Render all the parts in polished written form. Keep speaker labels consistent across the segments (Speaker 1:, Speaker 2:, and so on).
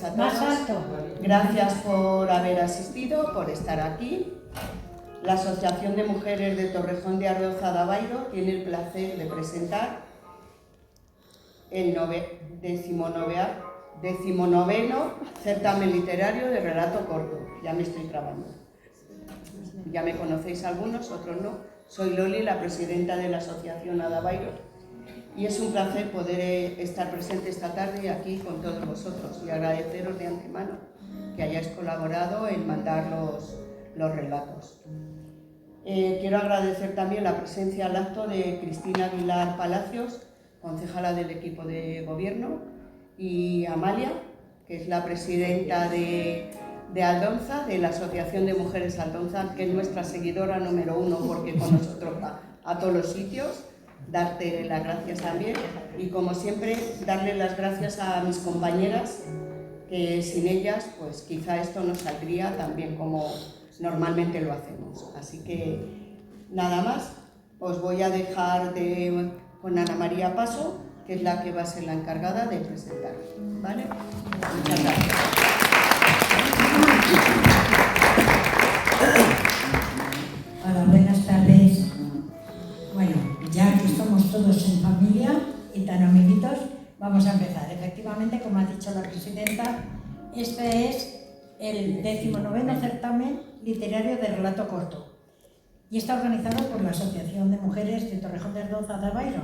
Speaker 1: tardes a todos.
Speaker 2: Más alto.
Speaker 1: Gracias por haber asistido, por estar aquí. La Asociación de Mujeres de Torrejón de Ardoza de Aveiro tiene el placer de presentar el 19º certamen literario de relato corto. Ya me estoy trabando. Ya me conocéis algunos, otros no. Soy Loli, la presidenta de la Asociación de Aveiro, y es un placer poder estar presente esta tarde aquí con todos vosotros y agradeceros de antemano que hayáis colaborado en mandar los relatos. Quiero agradecer también la presencia al acto de Cristina Aguilar Palacios, concejala del equipo de gobierno, y Amalia, que es la presidenta de Aldonza, de la Asociación de Mujeres Aldonza, que es nuestra seguidora número 1 porque con nosotros va a todos los sitios. Darte las gracias también y, como siempre, darle las gracias a mis compañeras, que sin ellas pues quizá esto no saldría tan bien como normalmente lo hacemos. Así que nada más, os voy a dejar con Ana María Paso, que es la que va a ser la encargada de presentar, ¿vale? Muchas gracias.
Speaker 2: Hola, buenas tardes. Bueno, ya que estamos todos en familia y tan amiguitos, vamos a empezar. Efectivamente, como ha dicho la presidenta, este es el 19º certamen literario de relato corto y está organizado por la Asociación de Mujeres de Torrejón de Ardoza de Aveiro.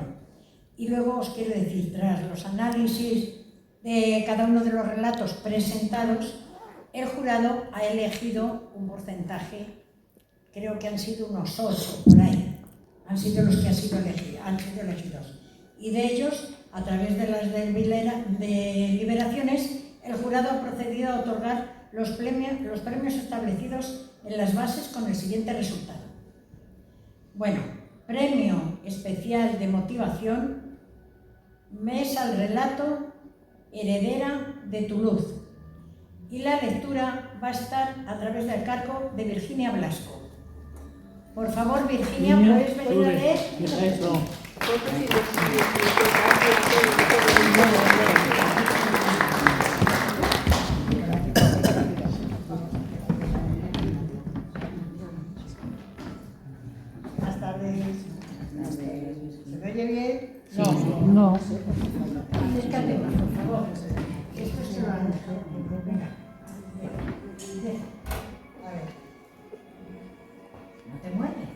Speaker 2: Y luego os quiero decir, tras los análisis de cada uno de los relatos presentados, el jurado ha elegido un porcentaje, creo que han sido unos 8 por ahí. Han sido los que han sido elegidos. Y de ellos, a través de las deliberaciones, el jurado ha procedido a otorgar los premios establecidos en las bases con el siguiente resultado. Bueno, premio especial de motivación, Mesa al relato, Heredera de Toulouse. Y la lectura va a estar a través del cargo de Virginia Blasco. Por favor, Virginia, ¿puedes venir a leer?
Speaker 1: Buenas tardes. ¿Se me oye bien?
Speaker 2: No. Acércate más, por favor. Esto se lo han hecho. Venga.
Speaker 1: A ver.
Speaker 2: No te mueves.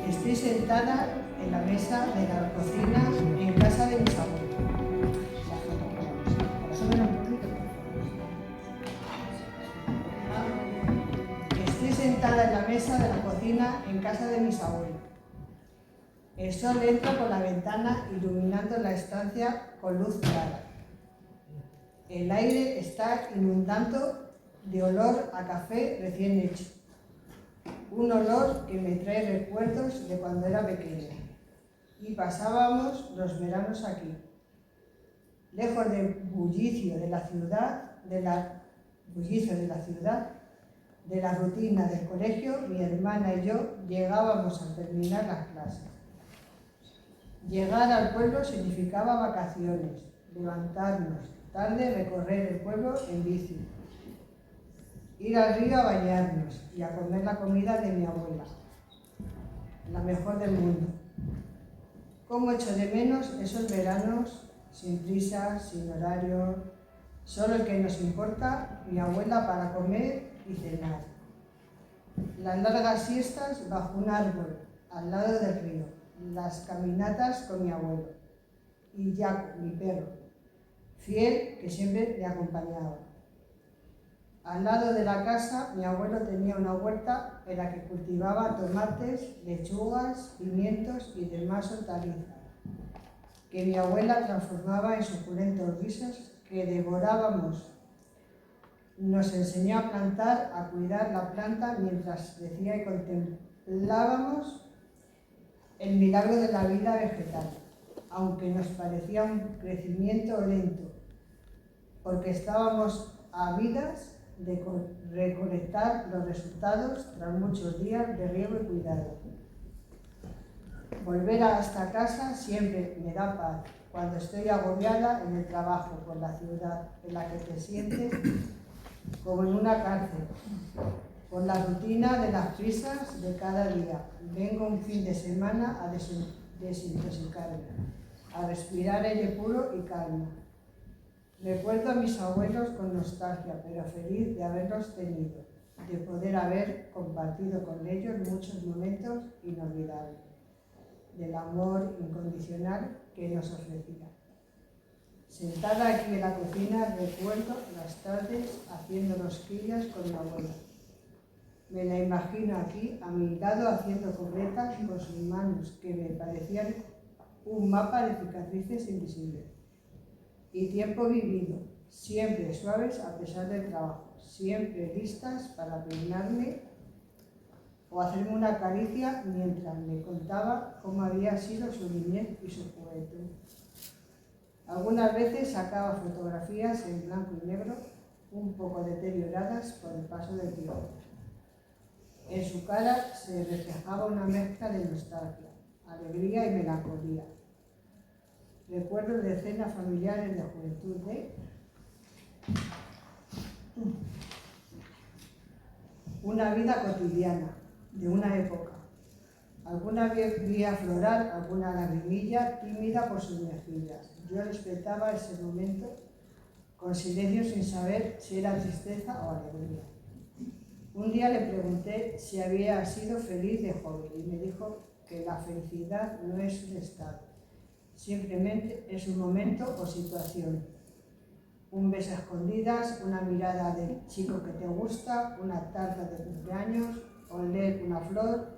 Speaker 1: Estoy sentada en la mesa de la cocina en casa de mis abuelos. La foto que vamos. Súbela un poquito, por favor. Estoy sentada en la mesa de la cocina en casa de mis abuelos. El sol entra por la ventana iluminando la estancia con luz clara. El aire está inundando de olor a café recién hecho. Un olor que me trae recuerdos de cuando era pequeña y pasábamos los veranos aquí. Lejos del bullicio de la ciudad, de la rutina del colegio, mi hermana y yo llegábamos al terminar las clases. Llegar al pueblo significaba vacaciones, levantarnos tarde, recorrer el pueblo en bici, ir al río a bañarnos y a comer la comida de mi abuela, la mejor del mundo. Cómo echo de menos esos veranos sin prisa, sin horario, solo el que nos importa, mi abuela, para comer y cenar. Las largas siestas bajo un árbol al lado del río, las caminatas con mi abuelo y Jaco, mi perro, fiel, que siempre le acompañaba. Al lado de la casa, mi abuelo tenía una huerta en la que cultivaba tomates, lechugas, pimientos y demás hortalizas, que mi abuela transformaba en suculentos guisos que devorábamos. Nos enseñó a plantar, a cuidar la planta mientras decía y contemplábamos el milagro de la vida vegetal, aunque nos parecía un crecimiento lento, porque estábamos ávidas de recolectar los resultados tras muchos días de riego y cuidado. Volver a esta casa siempre me da paz. Cuando estoy agobiada en el trabajo por la ciudad en la que te sientes como en una cárcel, por la rutina de las prisas de cada día. Vengo un fin de semana a desintoxicarme, a respirar aire puro y calma. Recuerdo a mis abuelos con nostalgia, pero feliz de haberlos tenido, de poder haber compartido con ellos muchos momentos inolvidables, del amor incondicional que nos ofrecía. Sentada aquí en la cocina, recuerdo las tardes haciendo rosquillas con mi abuela. Me la imagino aquí, a mi lado, haciendo corretas con sus manos, que me parecían un mapa de cicatrices invisibles. Y tiempo vivido, siempre suaves a pesar del trabajo, siempre listas para peinarme o hacerme una caricia mientras me contaba cómo había sido su niñez y su juventud. Algunas veces sacaba fotografías en blanco y negro, un poco deterioradas por el paso del tiempo. En su cara se reflejaba una mezcla de nostalgia, alegría y melancolía. Recuerdos de cenas familiares de juventud de una vida cotidiana, de una época. Alguna vi aflorar alguna lagrimilla tímida por sus mejillas. Yo respetaba ese momento con silencio sin saber si era tristeza o alegría. Un día le pregunté si había sido feliz de joven y me dijo que la felicidad no es un estado, simplemente es un momento o situación. Un beso a escondidas, una mirada del chico que te gusta, una tarta de cumpleaños, oler una flor,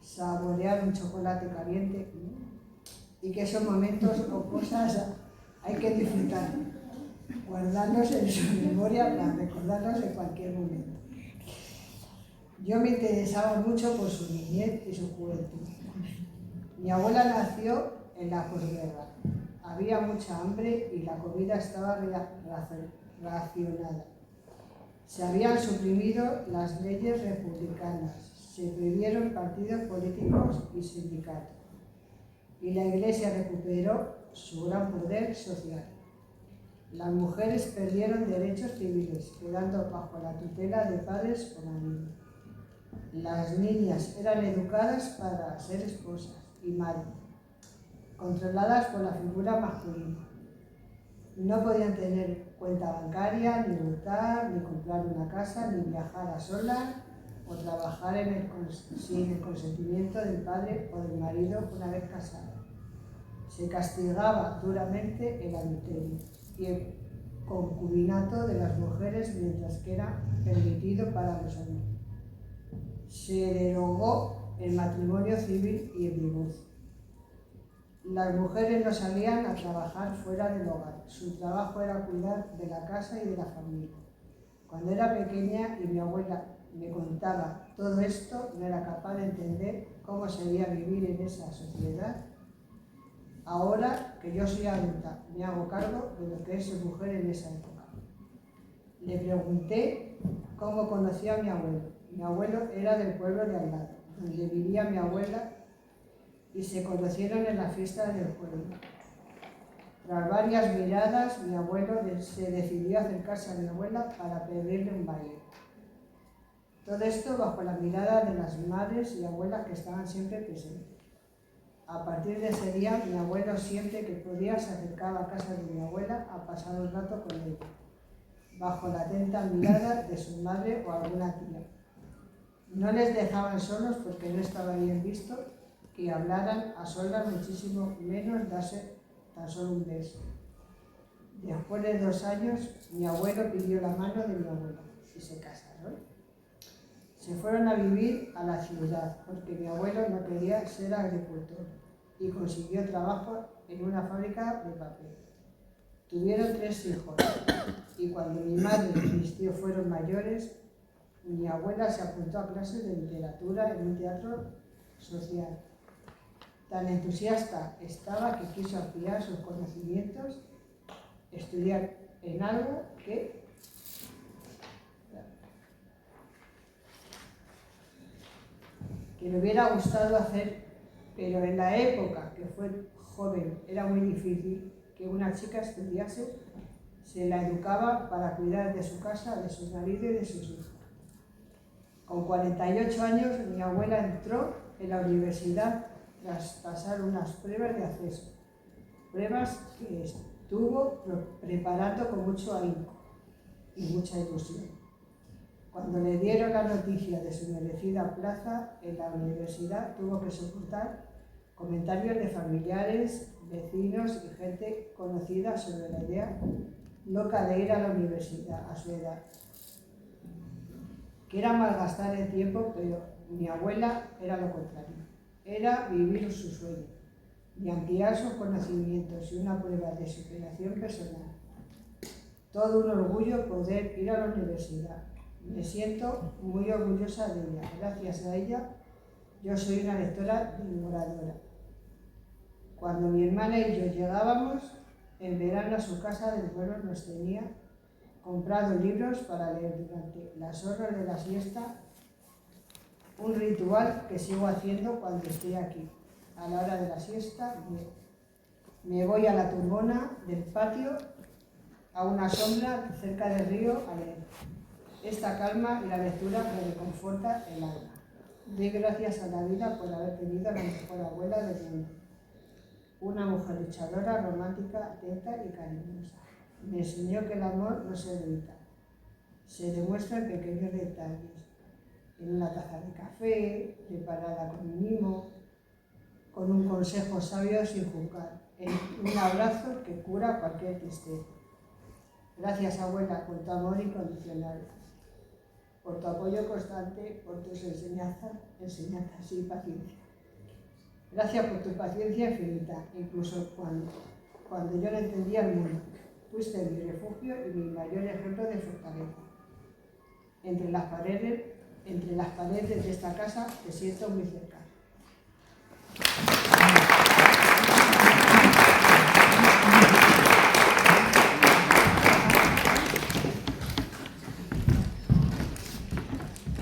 Speaker 1: saborear un chocolate caliente, y que esos momentos o cosas hay que disfrutar, guardarlos en su memoria para recordarlos en cualquier momento. Yo me interesaba mucho por su niñez y su juventud. Mi abuela nació en la posguerra. Había mucha hambre y la comida estaba racionada. Se habían suprimido las leyes republicanas, se prohibieron partidos políticos y sindicatos, y la Iglesia recuperó su gran poder social. Las mujeres perdieron derechos civiles, quedando bajo la tutela de padres o maridos. Las niñas eran educadas para ser esposas y madres, controladas por la figura masculina. No podían tener cuenta bancaria, ni votar, ni comprar una casa, ni viajar a solas o trabajar sin el consentimiento del padre o del marido una vez casadas. Se castigaba duramente el adulterio y el concubinato de las mujeres, mientras que era permitido para los hombres. Se derogó el matrimonio civil y el divorcio. Las mujeres no salían a trabajar fuera del hogar. Su trabajo era cuidar de la casa y de la familia. Cuando era pequeña y mi abuela me contaba todo esto, no era capaz de entender cómo se debía vivir en esa sociedad. Ahora que yo soy adulta, me hago cargo de lo que es ser mujer en esa época. Le pregunté cómo conocía a mi abuelo. Mi abuelo era del pueblo de al lado, donde vivía mi abuela, y se conocieron en la fiesta del pueblo. Tras varias miradas, mi abuelo se decidió a acercarse a mi abuela para pedirle un baile. Todo esto bajo la mirada de las madres y abuelas que estaban siempre presentes. A partir de ese día, mi abuelo siempre que podía se acercaba a casa de mi abuela a pasar un rato con ella, bajo la atenta mirada de su madre o alguna tía. No les dejaban solos porque no estaba bien visto que hablaran a solas, muchísimo menos darse tan solo un beso. Después de 2 años, mi abuelo pidió la mano de mi abuela y se casaron. Se fueron a vivir a la ciudad porque mi abuelo no quería ser agricultor y consiguió trabajo en una fábrica de papel. Tuvieron 3 hijos y cuando mi madre y mis tíos fueron mayores, mi abuela se apuntó a clases de literatura en un teatro social. Tan entusiasta estaba que quiso ampliar sus conocimientos, estudiar en algo que le hubiera gustado hacer pero en la época que fue joven era muy difícil que una chica estudiase, se la educaba para cuidar de su casa, de su marido y de sus hijos. Con 48 años mi abuela entró en la universidad tras pasar unas pruebas de acceso, pruebas que estuvo preparando con mucho ahínco y mucha ilusión. Cuando le dieron la noticia de su merecida plaza en la universidad, tuvo que soportar comentarios de familiares, vecinos y gente conocida sobre la idea loca de ir a la universidad a su edad. Que era malgastar el tiempo, pero mi abuela era lo contrario. Era vivir su sueño y ampliar sus conocimientos y una prueba de superación personal. Todo un orgullo poder ir a la universidad. Me siento muy orgullosa de ella. Gracias a ella, yo soy una lectora devoradora. Cuando mi hermana y yo llegábamos en verano a su casa del pueblo, nos tenía comprado libros para leer durante las horas de la siesta, un ritual que sigo haciendo cuando estoy aquí. A la hora de la siesta me voy a la tumbona del patio, a una sombra cerca del río a leer. Esta calma y la lectura me reconforta el alma. Doy gracias a la vida por haber tenido la mejor abuela del mundo. Una mujer luchadora, romántica, atenta y cariñosa. Me enseñó que el amor no se grita, se demuestra en pequeños detalles, en una taza de café, preparada con mimo, con un consejo sabio sin juzgar, en un abrazo que cura cualquier tristeza. Gracias, abuela, por tu amor incondicional, por tu apoyo constante, por tus enseñanzas y paciencia. Gracias por tu paciencia infinita, incluso cuando yo no entendía el mundo. Fuiste mi refugio y mi mayor ejemplo de fortaleza. Entre las paredes de esta casa te siento muy cerca.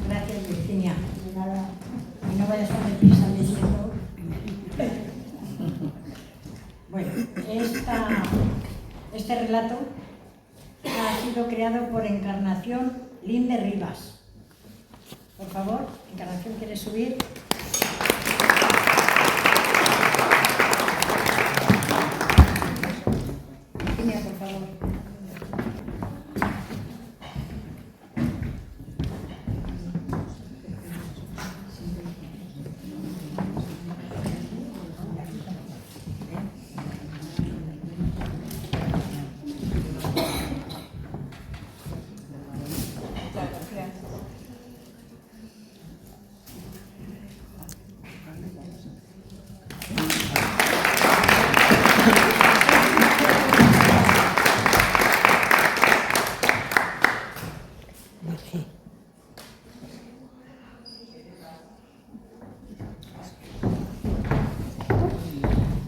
Speaker 2: Gracias, Virginia. De nada. Y no vayas tan deprisa leyendo. Bueno, este relato ha sido creado por Encarnación Linde Rivas. Por favor, Encarnación, ¿quieres subir? Virginia, por favor.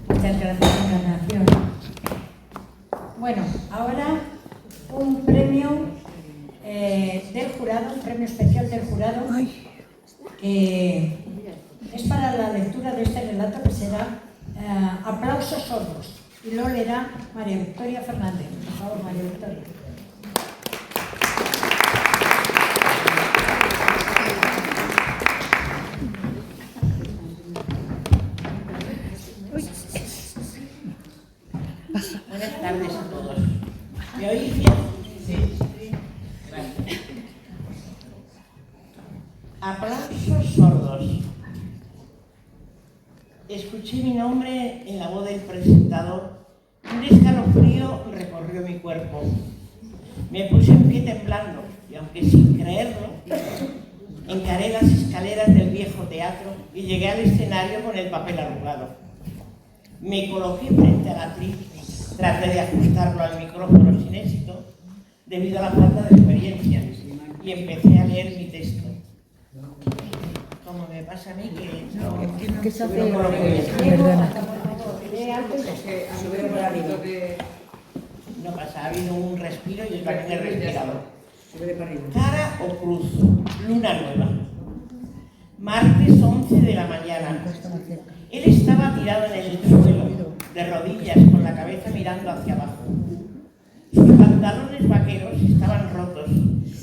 Speaker 2: Muchas gracias, Encarnación. Bueno, ahora un premio del jurado, un premio especial del jurado, que es para la lectura de este relato, que será Aplausos sordos, y lo leerá María Victoria Fernández. Por favor, María Victoria.
Speaker 3: Buenas tardes a todos. ¿Me oís bien? Sí. Gracias. Aplausos sordos. Escuché mi nombre en la voz del presentador. Un escalofrío recorrió mi cuerpo. Me puse en pie temblando y, aunque sin creerlo, encaré las escaleras del viejo teatro y llegué al escenario con el papel arrugado. Me coloqué frente a la actriz. Traté de ajustarlo al micrófono sin éxito, debido a la falta de experiencia, y empecé a leer mi texto. Como me pasa a mí, que no...
Speaker 4: ¿Qué se hace?
Speaker 2: Perdona.
Speaker 3: No pasa, ha habido un respiro y yo también he respirado. Cara o cruz, luna nueva. Martes 11 de la mañana. Él estaba tirado en el suelo, de rodillas, con la cabeza mirando hacia abajo. Sus pantalones vaqueros estaban rotos,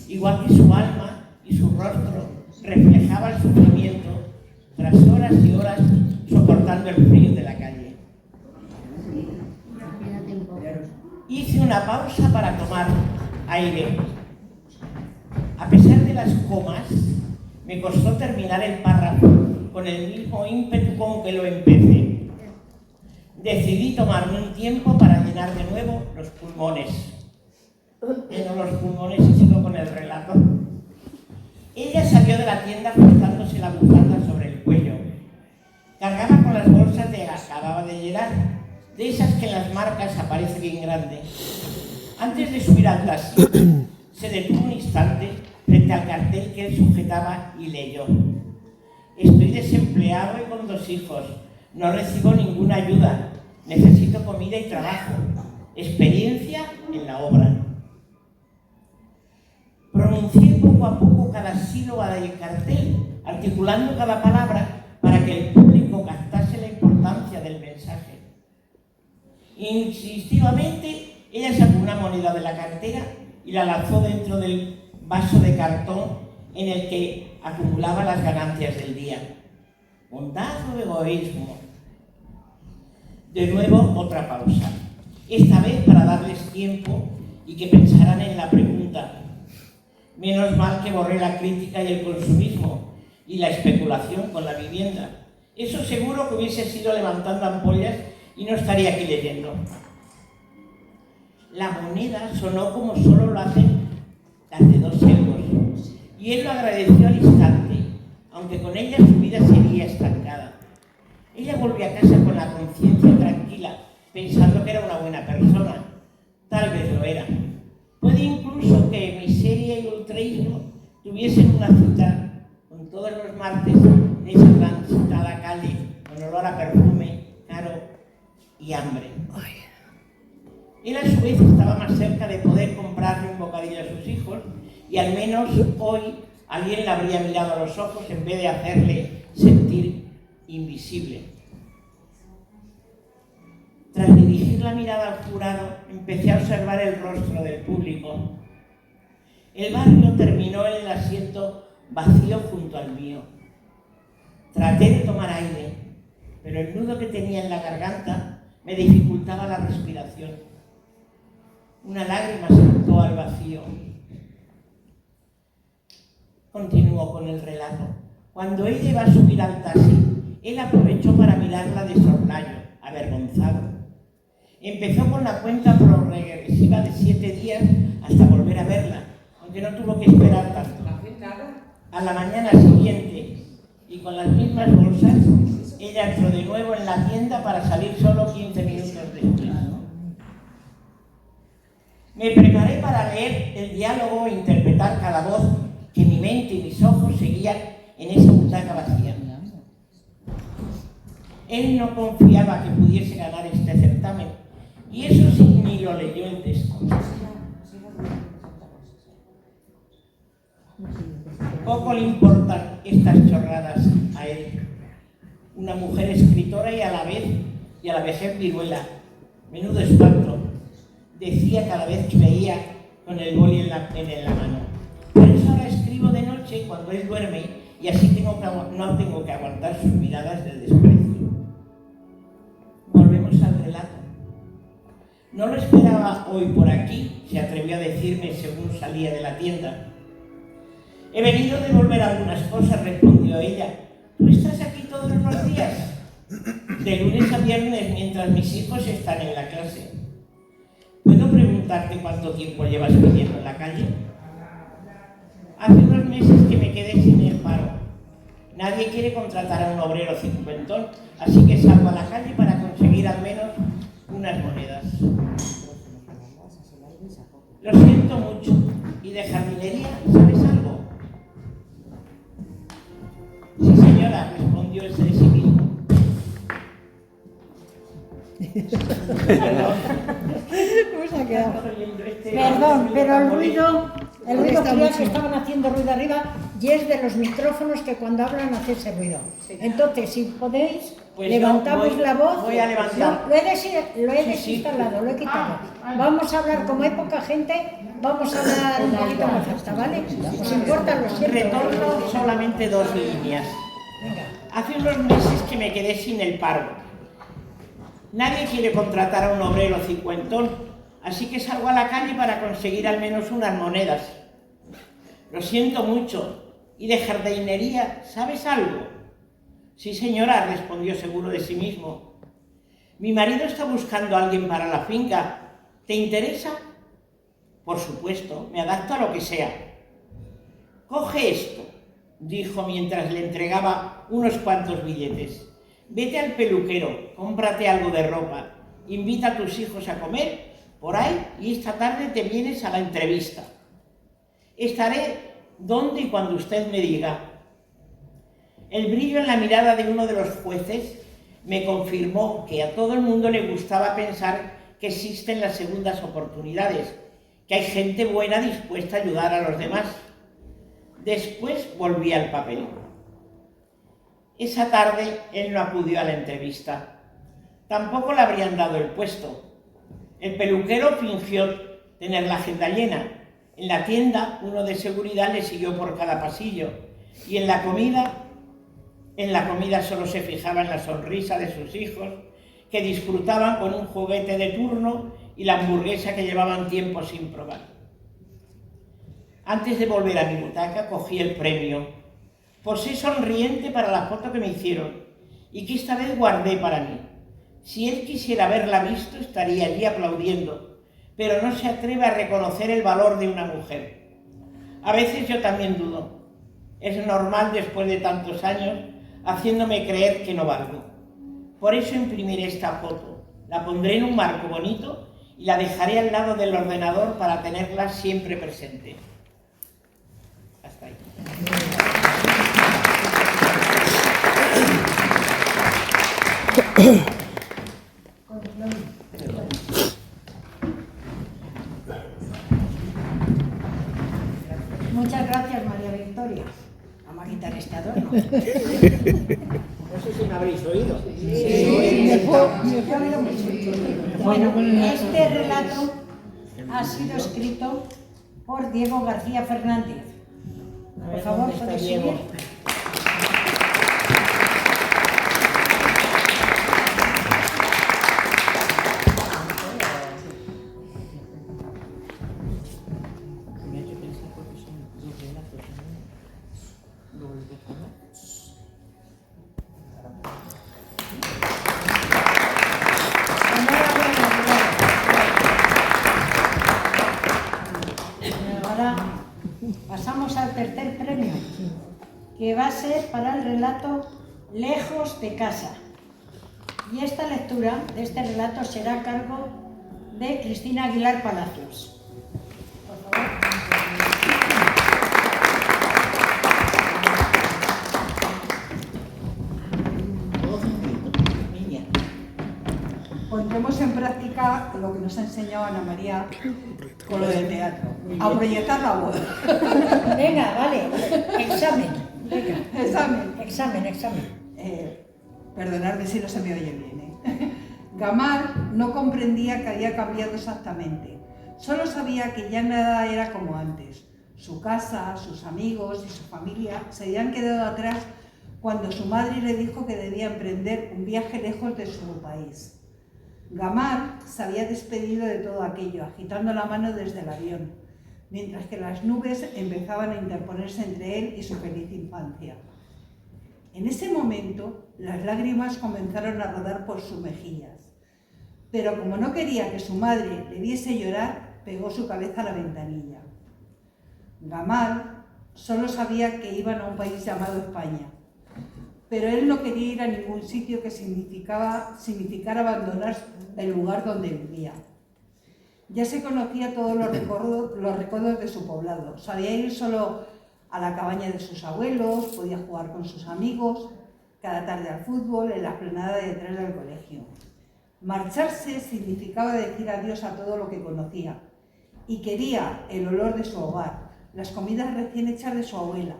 Speaker 3: igual que su alma y su rostro reflejaba el sufrimiento tras horas y horas soportando el frío de la calle. Hice una pausa para tomar aire. A pesar de las comas, me costó terminar el párrafo con el mismo ímpetu con que lo empecé. Decidí tomarme un tiempo para llenar de nuevo los pulmones. Lleno los pulmones y sigo con el relato. Ella salió de la tienda frotándose la bufanda sobre el cuello. Cargaba con las bolsas de gas que acababa de llenar, de esas que en las marcas aparece bien grande. Antes de subir al taxi, se detuvo un instante frente al cartel que él sujetaba y leyó: estoy desempleado y con 2 hijos. No recibo ninguna ayuda. Necesito comida y trabajo. Experiencia en la obra. Pronuncié poco a poco cada sílaba del cartel, articulando cada palabra para que el público captase la importancia del mensaje. Instintivamente, ella sacó una moneda de la cartera y la lanzó dentro del vaso de cartón en el que acumulaba las ganancias del día. Bondad o egoísmo. De nuevo, otra pausa. Esta vez para darles tiempo y que pensaran en la pregunta. Menos mal que borré la crítica y el consumismo y la especulación con la vivienda. Eso seguro que hubiese sido levantando ampollas y no estaría aquí leyendo. La moneda sonó como solo lo hacen las de 2 euros. Y él lo agradeció al instante, aunque con ella su vida sería estancada. Ella volvió a casa con la conciencia tranquila, pensando que era una buena persona. Tal vez lo era. Puede incluso que miseria y ultraísmo tuviesen una cita con todos los martes en esa transitada calle con olor a perfume, caro y hambre. Él a su vez estaba más cerca de poder comprarle un bocadillo a sus hijos y al menos hoy alguien le habría mirado a los ojos en vez de hacerle sentir invisible. Tras dirigir la mirada al jurado, empecé a observar el rostro del público. El barrio terminó en el asiento vacío junto al mío. Traté de tomar aire, pero el nudo que tenía en la garganta me dificultaba la respiración. Una lágrima saltó al vacío. Continuó con el relato. Cuando ella iba a subir al taxi, él aprovechó para mirarla de soslayo, avergonzado. Empezó con la cuenta progresiva de 7 días hasta volver a verla, aunque no tuvo que esperar tanto. A la mañana siguiente, y con las mismas bolsas, ella entró de nuevo en la tienda para salir solo 15 minutos después. Me preparé para leer el diálogo e interpretar cada voz que mi mente y mis ojos seguían en esa butaca vacía. Él no confiaba que pudiese ganar este certamen, y eso sí ni lo leyó el texto. Poco le importan estas chorradas a él. Una mujer escritora y a la vejez viruela. Menudo espanto, decía cada vez que veía con el boli en la mano. Por eso ahora escribo de noche cuando él duerme y así no tengo que aguantar sus miradas de desprecio. Volvemos al relato. No lo esperaba hoy por aquí, se atrevió a decirme según salía de la tienda. He venido a devolver algunas cosas, respondió ella. ¿Tú estás aquí todos los días? De lunes a viernes mientras mis hijos están en la clase. ¿Puedo preguntarte cuánto tiempo llevas viviendo en la calle? Hace unos meses que me quedé sin el paro. Nadie quiere contratar a un obrero cincuentón, así que salgo a la calle para conseguir al menos unas monedas. Lo siento mucho. ¿Y de jardinería sabes algo? Sí, señora, respondió ese de sí mismo.
Speaker 2: ¿Cómo se ha quedado? Perdón, pero el ruido creía que estaban haciendo ruido arriba. y es de los micrófonos que cuando hablan hace ese ruido. Entonces, si podéis,
Speaker 3: Pues
Speaker 2: levantamos la voz.
Speaker 3: Voy a levantar.
Speaker 2: No, lo he desinstalado, lo he quitado. Vamos a hablar, como hay poca gente, vamos a hablar un poquito más alta, ¿vale? ¿Os importa? Lo siento.
Speaker 3: Retorno solamente 2 líneas.
Speaker 2: Venga.
Speaker 3: Hace unos meses que me quedé sin el paro. Nadie quiere contratar a un obrero cincuentón, así que salgo a la calle para conseguir al menos unas monedas. Lo siento mucho. ¿Y de jardinería sabes algo? Sí, señora, respondió seguro de sí mismo. Mi marido está buscando a alguien para la finca. ¿Te interesa? Por supuesto, me adapto a lo que sea. Coge esto, dijo mientras le entregaba unos cuantos billetes. Vete al peluquero, cómprate algo de ropa, invita a tus hijos a comer por ahí y esta tarde te vienes a la entrevista. Estaré donde y cuando usted me diga. El brillo en la mirada de uno de los jueces me confirmó que a todo el mundo le gustaba pensar que existen las segundas oportunidades, que hay gente buena dispuesta a ayudar a los demás. Después volví al papel. Esa tarde él no acudió a la entrevista. Tampoco le habrían dado el puesto. El peluquero fingió tener la agenda llena. En la tienda, uno de seguridad le siguió por cada pasillo. Y en la comida solo se fijaba en la sonrisa de sus hijos, que disfrutaban con un juguete de turno y la hamburguesa que llevaban tiempo sin probar. Antes de volver a mi butaca, cogí el premio. Posé sonriente para la foto que me hicieron y que esta vez guardé para mí. Si él quisiera haberla visto, estaría allí aplaudiendo, pero no se atreve a reconocer el valor de una mujer. A veces yo también dudo. Es normal después de tantos años, haciéndome creer que no valgo. Por eso imprimiré esta foto, la pondré en un marco bonito y la dejaré al lado del ordenador para tenerla siempre presente. Hasta ahí.
Speaker 2: Muchas gracias, María Victoria. Vamos a quitar este adorno.
Speaker 3: No sé si me habréis oído.
Speaker 2: Bueno, este relato ha sido escrito por Diego García Fernández. Por favor, ¿puedes seguir? Pasamos al tercer premio, que va a ser para el relato Lejos de casa. Y esta lectura de este relato será a cargo de Cristina Aguilar Palacios. Por favor.
Speaker 4: Pondremos en práctica lo que nos ha enseñado Ana María con lo del teatro. A proyectar la voz.
Speaker 2: Venga, vale. Examen. Venga. Examen.
Speaker 4: Perdonadme si no se me oye bien. Gamar no comprendía que había cambiado exactamente. Solo sabía que ya nada era como antes. Su casa, sus amigos y su familia se habían quedado atrás cuando su madre le dijo que debía emprender un viaje lejos de su país. Gamar se había despedido de todo aquello, agitando la mano desde el avión, mientras que las nubes empezaban a interponerse entre él y su feliz infancia. En ese momento, las lágrimas comenzaron a rodar por sus mejillas, pero como no quería que su madre le viese llorar, pegó su cabeza a la ventanilla. Gamar solo sabía que iban a un país llamado España, pero él no quería ir a ningún sitio que significara abandonar el lugar donde vivía. Ya se conocía todos los recuerdos de su poblado. Sabía ir solo a la cabaña de sus abuelos, podía jugar con sus amigos, cada tarde al fútbol, en la explanada detrás del colegio. Marcharse significaba decir adiós a todo lo que conocía y quería el olor de su hogar, las comidas recién hechas de su abuela,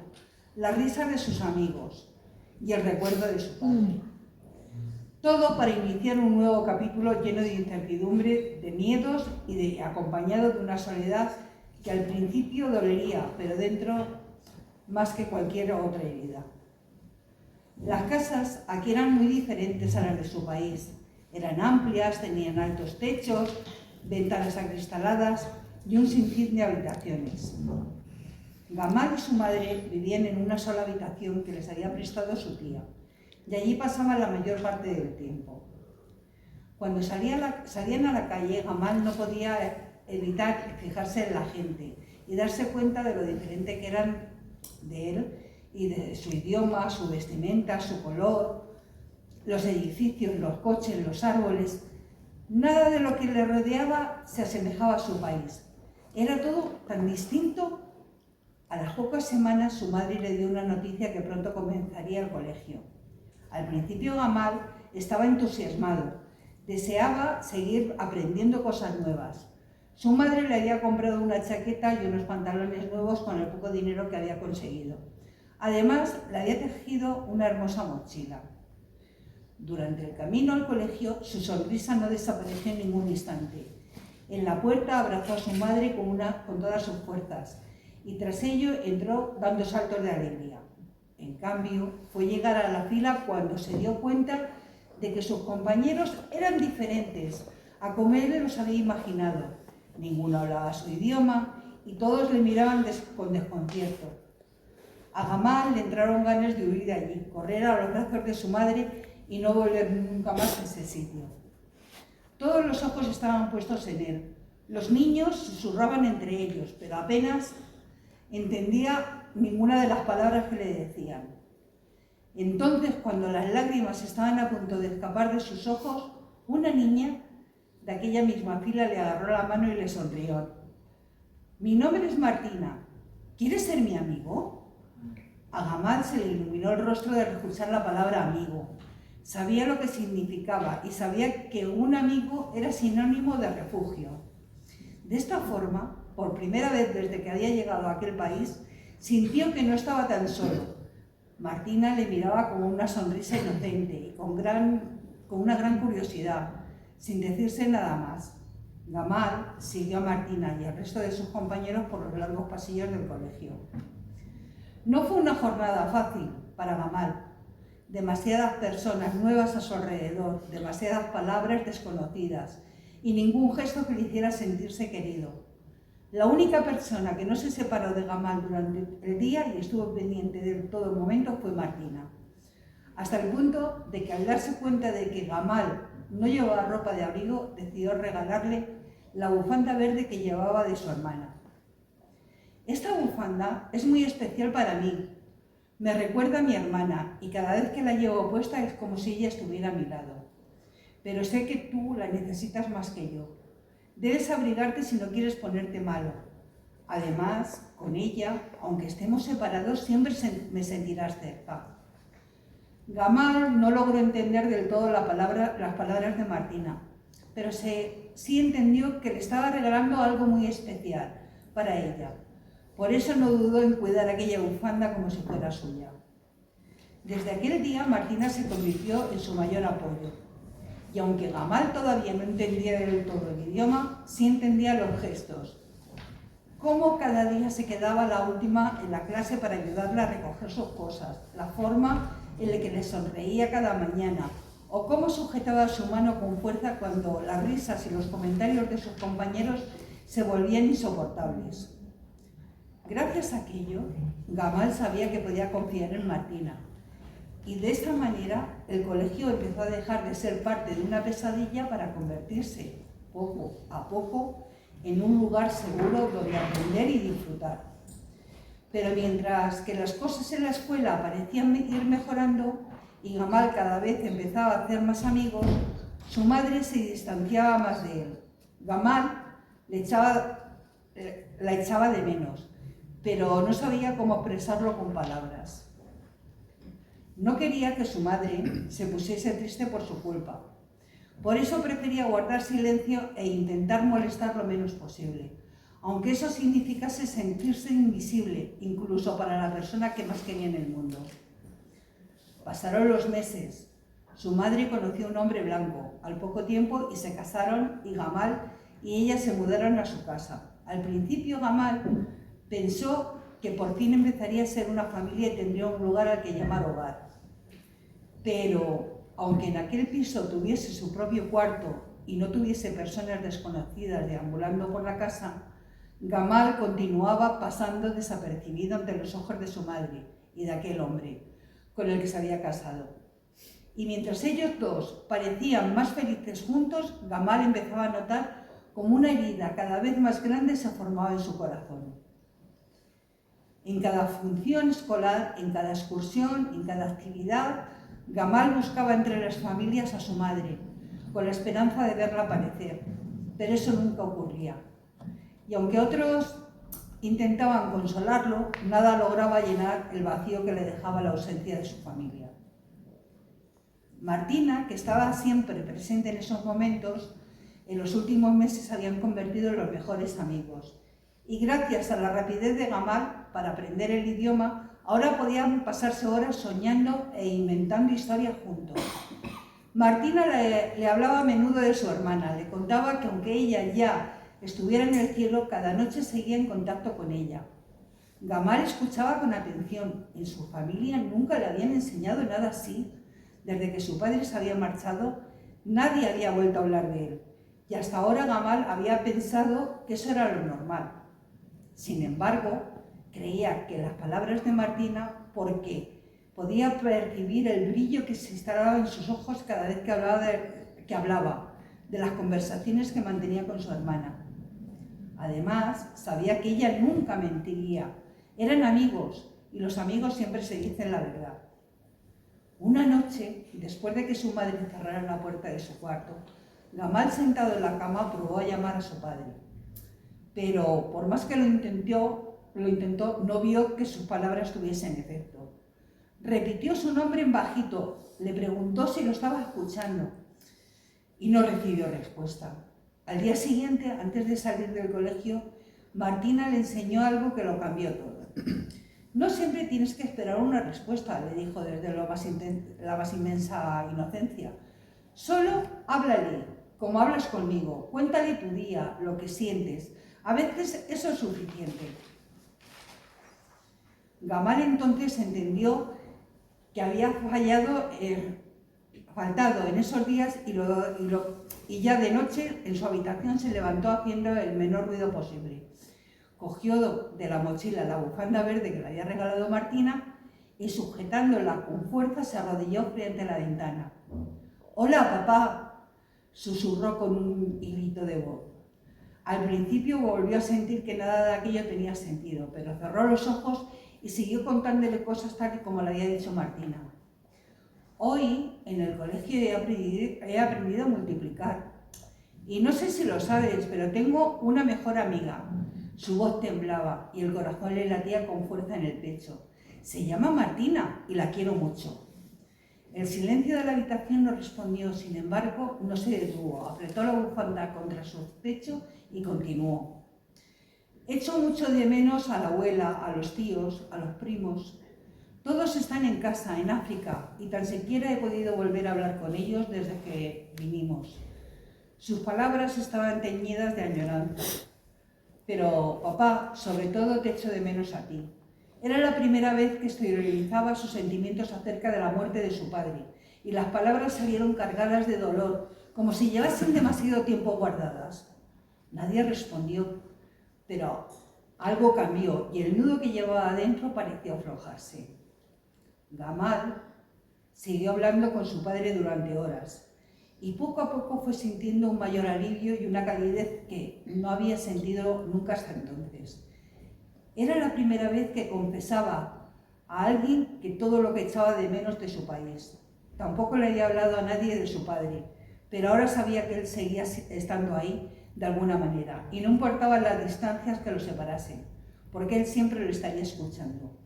Speaker 4: las risas de sus amigos y el recuerdo de su padre. Todo para iniciar un nuevo capítulo lleno de incertidumbre, de miedos y acompañado de una soledad que al principio dolería, pero dentro más que cualquier otra herida. Las casas aquí eran muy diferentes a las de su país. Eran amplias, tenían altos techos, ventanas acristaladas y un sinfín de habitaciones. Gamal y su madre vivían en una sola habitación que les había prestado su tía, y allí pasaban la mayor parte del tiempo. Cuando salían a la calle, Gamal no podía evitar fijarse en la gente y darse cuenta de lo diferente que eran de él y de su idioma, su vestimenta, su color, los edificios, los coches, los árboles. Nada de lo que le rodeaba se asemejaba a su país. Era todo tan distinto. A las pocas semanas su madre le dio una noticia que pronto comenzaría el colegio. Al principio Gamal estaba entusiasmado, deseaba seguir aprendiendo cosas nuevas. Su madre le había comprado una chaqueta y unos pantalones nuevos con el poco dinero que había conseguido. Además, le había tejido una hermosa mochila. Durante el camino al colegio, su sonrisa no desapareció en ningún instante. En la puerta abrazó a su madre con todas sus fuerzas y tras ello entró dando saltos de alegría. En cambio, fue llegar a la fila cuando se dio cuenta de que sus compañeros eran diferentes a como él los había imaginado. Ninguno hablaba su idioma y todos le miraban con desconcierto. A Gamal le entraron ganas de huir de allí, correr a los brazos de su madre y no volver nunca más a ese sitio. Todos los ojos estaban puestos en él. Los niños susurraban entre ellos, pero apenas entendía ninguna de las palabras que le decían. Entonces, cuando las lágrimas estaban a punto de escapar de sus ojos, una niña de aquella misma fila le agarró la mano y le sonrió. «Mi nombre es Martina. ¿Quieres ser mi amigo?» A Gamal se le iluminó el rostro de escuchar la palabra amigo. Sabía lo que significaba y sabía que un amigo era sinónimo de refugio. De esta forma, por primera vez desde que había llegado a aquel país, sintió que no estaba tan solo. Martina le miraba con una sonrisa inocente y con una gran curiosidad, sin decirse nada más. Gamal siguió a Martina y al resto de sus compañeros por los largos pasillos del colegio. No fue una jornada fácil para Gamal. Demasiadas personas nuevas a su alrededor, demasiadas palabras desconocidas y ningún gesto que le hiciera sentirse querido. La única persona que no se separó de Gamal durante el día y estuvo pendiente de él todo momento fue Martina. Hasta el punto de que al darse cuenta de que Gamal no llevaba ropa de abrigo, decidió regalarle la bufanda verde que llevaba de su hermana. Esta bufanda es muy especial para mí. Me recuerda a mi hermana y cada vez que la llevo puesta es como si ella estuviera a mi lado. Pero sé que tú la necesitas más que yo. Debes abrigarte si no quieres ponerte malo. Además, con ella, aunque estemos separados, siempre me sentirás cerca. Gamal no logró entender del todo las palabras de Martina, pero sí entendió que le estaba regalando algo muy especial para ella. Por eso no dudó en cuidar aquella bufanda como si fuera suya. Desde aquel día, Martina se convirtió en su mayor apoyo. Y aunque Gamal todavía no entendía del todo el idioma, sí entendía los gestos. Cómo cada día se quedaba la última en la clase para ayudarla a recoger sus cosas, la forma en la que le sonreía cada mañana, o cómo sujetaba su mano con fuerza cuando las risas y los comentarios de sus compañeros se volvían insoportables. Gracias a aquello, Gamal sabía que podía confiar en Martina. Y de esta manera, el colegio empezó a dejar de ser parte de una pesadilla para convertirse, poco a poco, en un lugar seguro donde aprender y disfrutar. Pero mientras que las cosas en la escuela parecían ir mejorando y Gamal cada vez empezaba a hacer más amigos, su madre se distanciaba más de él. Gamal la echaba de menos, pero no sabía cómo expresarlo con palabras. No quería que su madre se pusiese triste por su culpa. Por eso prefería guardar silencio e intentar molestar lo menos posible, aunque eso significase sentirse invisible, incluso para la persona que más quería en el mundo. Pasaron los meses. Su madre conoció a un hombre blanco al poco tiempo y se casaron, y Gamal y ella se mudaron a su casa. Al principio Gamal pensó que por fin empezaría a ser una familia y tendría un lugar al que llamar hogar. Pero, aunque en aquel piso tuviese su propio cuarto y no tuviese personas desconocidas deambulando por la casa, Gamal continuaba pasando desapercibido ante los ojos de su madre y de aquel hombre con el que se había casado. Y mientras ellos dos parecían más felices juntos, Gamal empezaba a notar como una herida cada vez más grande se formaba en su corazón. En cada función escolar, en cada excursión, en cada actividad, Gamal buscaba entre las familias a su madre, con la esperanza de verla aparecer, pero eso nunca ocurría. Y aunque otros intentaban consolarlo, nada lograba llenar el vacío que le dejaba la ausencia de su familia. Martina, que estaba siempre presente en esos momentos, en los últimos meses se habían convertido en los mejores amigos. Y gracias a la rapidez de Gamal para aprender el idioma, ahora podían pasarse horas soñando e inventando historias juntos. Martina le hablaba a menudo de su hermana, le contaba que aunque ella ya estuviera en el cielo, cada noche seguía en contacto con ella. Gamal escuchaba con atención. En su familia nunca le habían enseñado nada así. Desde que su padre se había marchado, nadie había vuelto a hablar de él. Y hasta ahora Gamal había pensado que eso era lo normal. Sin embargo, creía que las palabras de Martina, porque podía percibir el brillo que se instalaba en sus ojos cada vez que hablaba de las conversaciones que mantenía con su hermana. Además, sabía que ella nunca mentiría. Eran amigos, y los amigos siempre se dicen la verdad. Una noche, después de que su madre cerrara la puerta de su cuarto, Gamal, sentado en la cama, probó a llamar a su padre. Pero, por más que lo intentó, no vio que sus palabras tuviesen efecto. Repitió su nombre en bajito, le preguntó si lo estaba escuchando y no recibió respuesta. Al día siguiente, antes de salir del colegio, Martina le enseñó algo que lo cambió todo. No siempre tienes que esperar una respuesta, le dijo desde la más inmensa inocencia. Solo háblale, como hablas conmigo. Cuéntale tu día, lo que sientes. A veces eso es suficiente. Gamal entonces entendió que había faltado en esos días y ya de noche en su habitación se levantó haciendo el menor ruido posible. Cogió de la mochila la bufanda verde que le había regalado Martina y, sujetándola con fuerza, se arrodilló frente a la ventana. «Hola, papá», susurró con un hilito de voz. Al principio volvió a sentir que nada de aquello tenía sentido, pero cerró los ojos y siguió contándole cosas tal y como le había dicho Martina. «Hoy, en el colegio, he aprendido a multiplicar. Y no sé si lo sabes, pero tengo una mejor amiga». Su voz temblaba y el corazón le latía con fuerza en el pecho. «Se llama Martina y la quiero mucho». El silencio de la habitación no respondió, sin embargo, no se detuvo. Apretó la bufanda contra su pecho y continuó. «Echo mucho de menos a la abuela, a los tíos, a los primos. Todos están en casa, en África, y tan siquiera he podido volver a hablar con ellos desde que vinimos». Sus palabras estaban teñidas de añoranza. «Pero, papá, sobre todo te echo de menos a ti». Era la primera vez que exteriorizaba sus sentimientos acerca de la muerte de su padre, y las palabras salieron cargadas de dolor, como si llevasen demasiado tiempo guardadas. Nadie respondió, pero algo cambió y el nudo que llevaba adentro pareció aflojarse. Gamal siguió hablando con su padre durante horas, y poco a poco fue sintiendo un mayor alivio y una calidez que no había sentido nunca hasta entonces. Era la primera vez que confesaba a alguien que todo lo que echaba de menos de su país. Tampoco le había hablado a nadie de su padre, pero ahora sabía que él seguía estando ahí de alguna manera, y no importaban las distancias que lo separasen, porque él siempre lo estaría escuchando.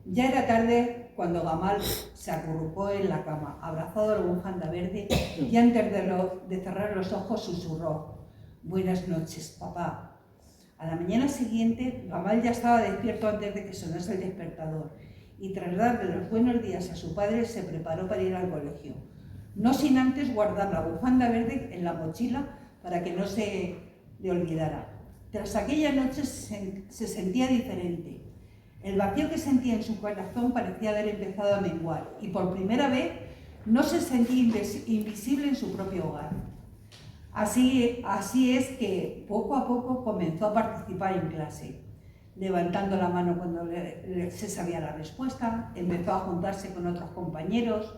Speaker 4: Ya era tarde cuando Gamal se acurrucó en la cama, abrazado a la bufanda verde, y antes de cerrar los ojos susurró: «Buenas noches, papá». A la mañana siguiente, Gamal ya estaba despierto antes de que sonase el despertador y tras darle los buenos días a su padre se preparó para ir al colegio, no sin antes guardar la bufanda verde en la mochila para que no se le olvidara. Tras aquella noche se sentía diferente. El vacío que sentía en su corazón parecía haber empezado a menguar y por primera vez no se sentía invisible en su propio hogar. Así es que poco a poco comenzó a participar en clase, levantando la mano cuando se sabía la respuesta, empezó a juntarse con otros compañeros,